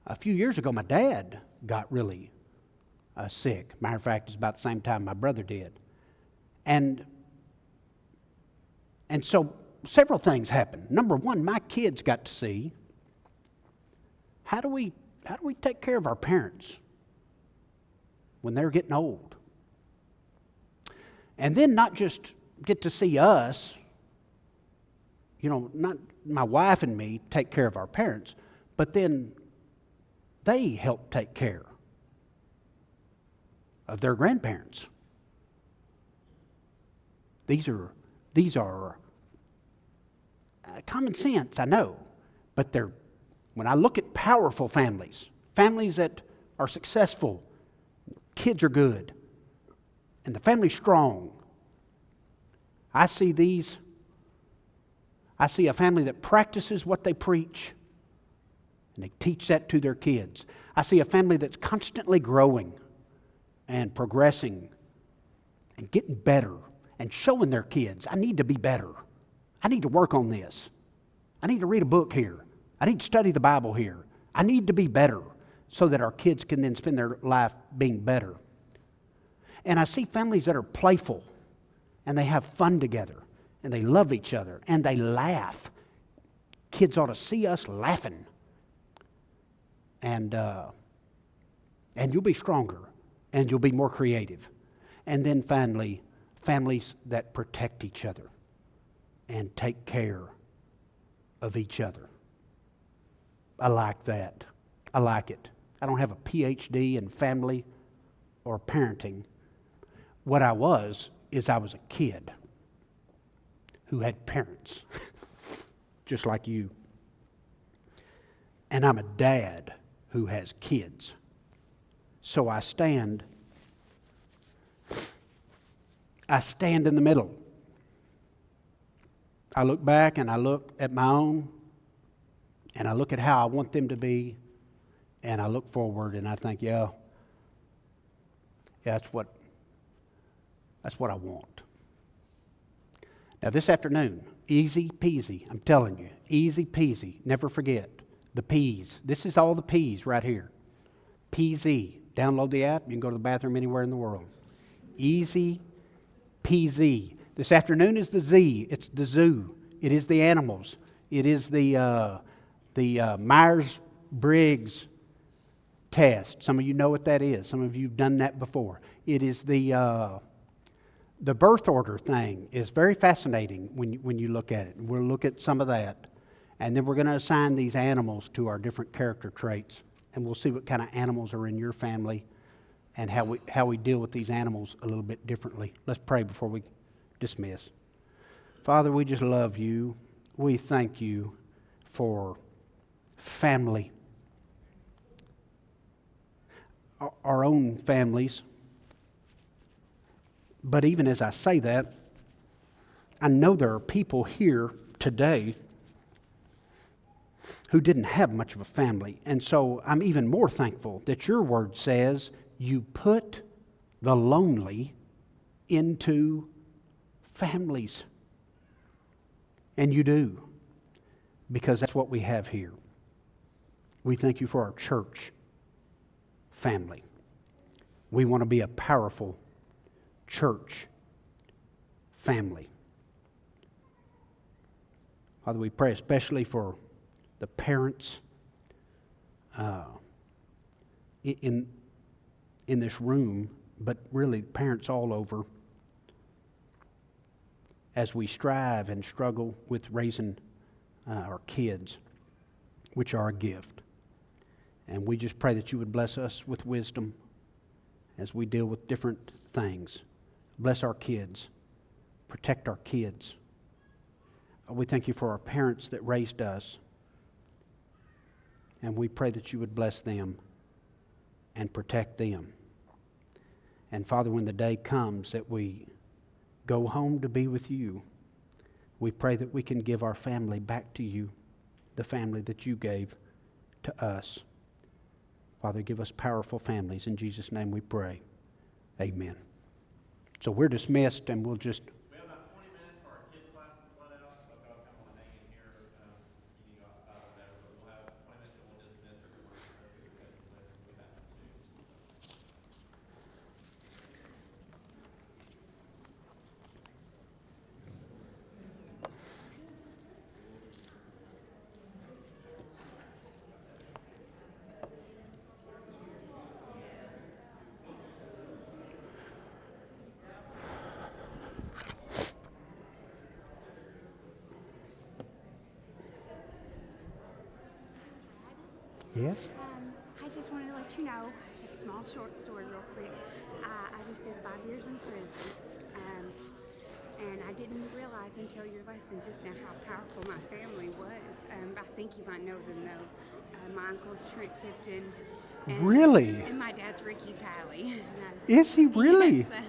A few years ago, my dad got really sick. Matter of fact, it's about the same time my brother did. And so several things happened. Number one, my kids got to see how do we take care of our parents when they're getting old? And then not just get to see us, not my wife and me take care of our parents, but then they help take care of their grandparents. These are common sense, I know, but when I look at powerful families that are successful, kids are good, and the family's strong, I see a family that practices what they preach, and they teach that to their kids. I see a family that's constantly growing and progressing and getting better and showing their kids, I need to be better. I need to work on this. I need to read a book here. I need to study the Bible here. I need to be better so that our kids can then spend their life being better. And I see families that are playful and they have fun together and they love each other and they laugh. Kids ought to see us laughing. And you'll be stronger and you'll be more creative. And then finally, families that protect each other and take care of each other. I like that. I like it. I don't have a PhD in family or parenting. What I was a kid who had parents, just like you. And I'm a dad who has kids. So I stand in the middle. I look back and I look at my own, and I look at how I want them to be, and I look forward and I think, yeah, that's what I want. Now this afternoon, easy peasy, I'm telling you, easy peasy, never forget the P's. This is all the P's right here. PZ, Download the app. You can go to the bathroom anywhere in the world. Easy peasy. This afternoon is the Z. It's the zoo. It is the animals. It is the Myers-Briggs test. Some of you know what that is. Some of you have done that before. It is the birth order thing. Is very fascinating when you look at it. We'll look at some of that. And then we're going to assign these animals to our different character traits. And we'll see what kind of animals are in your family and how we deal with these animals a little bit differently. Let's pray before we dismiss. Father, we just love you. We thank you for family. Our own families. But even as I say that, I know there are people here today who didn't have much of a family. And so I'm even more thankful that your word says you put the lonely into families. And you do, because that's what we have here. We thank you for our church family. We want to be a powerful church family. Father, we pray especially for the parents in this room, but really parents all over, as we strive and struggle with raising our kids, which are a gift. And we just pray that you would bless us with wisdom as we deal with different things. Bless our kids. Protect our kids. We thank you for our parents that raised us. And we pray that you would bless them and protect them. And Father, when the day comes that we go home to be with you, we pray that we can give our family back to you, the family that you gave to us. Father, give us powerful families. In Jesus' name we pray. Amen. So we're dismissed, and we'll just... We have about 20 minutes for our kids' classes let out, so if y'all kind of want to hang in here, you can go outside or whatever, but we'll have 20 minutes and we'll dismiss everyone. We have to. Yes? I just wanted to let you know a small short story real quick. I just did 5 years in prison, and I didn't realize until your lesson just now how powerful my family was. I think you might know them though. My uncle's Trent Tipton. Really? And my dad's Ricky Talley. Is he really? Yes,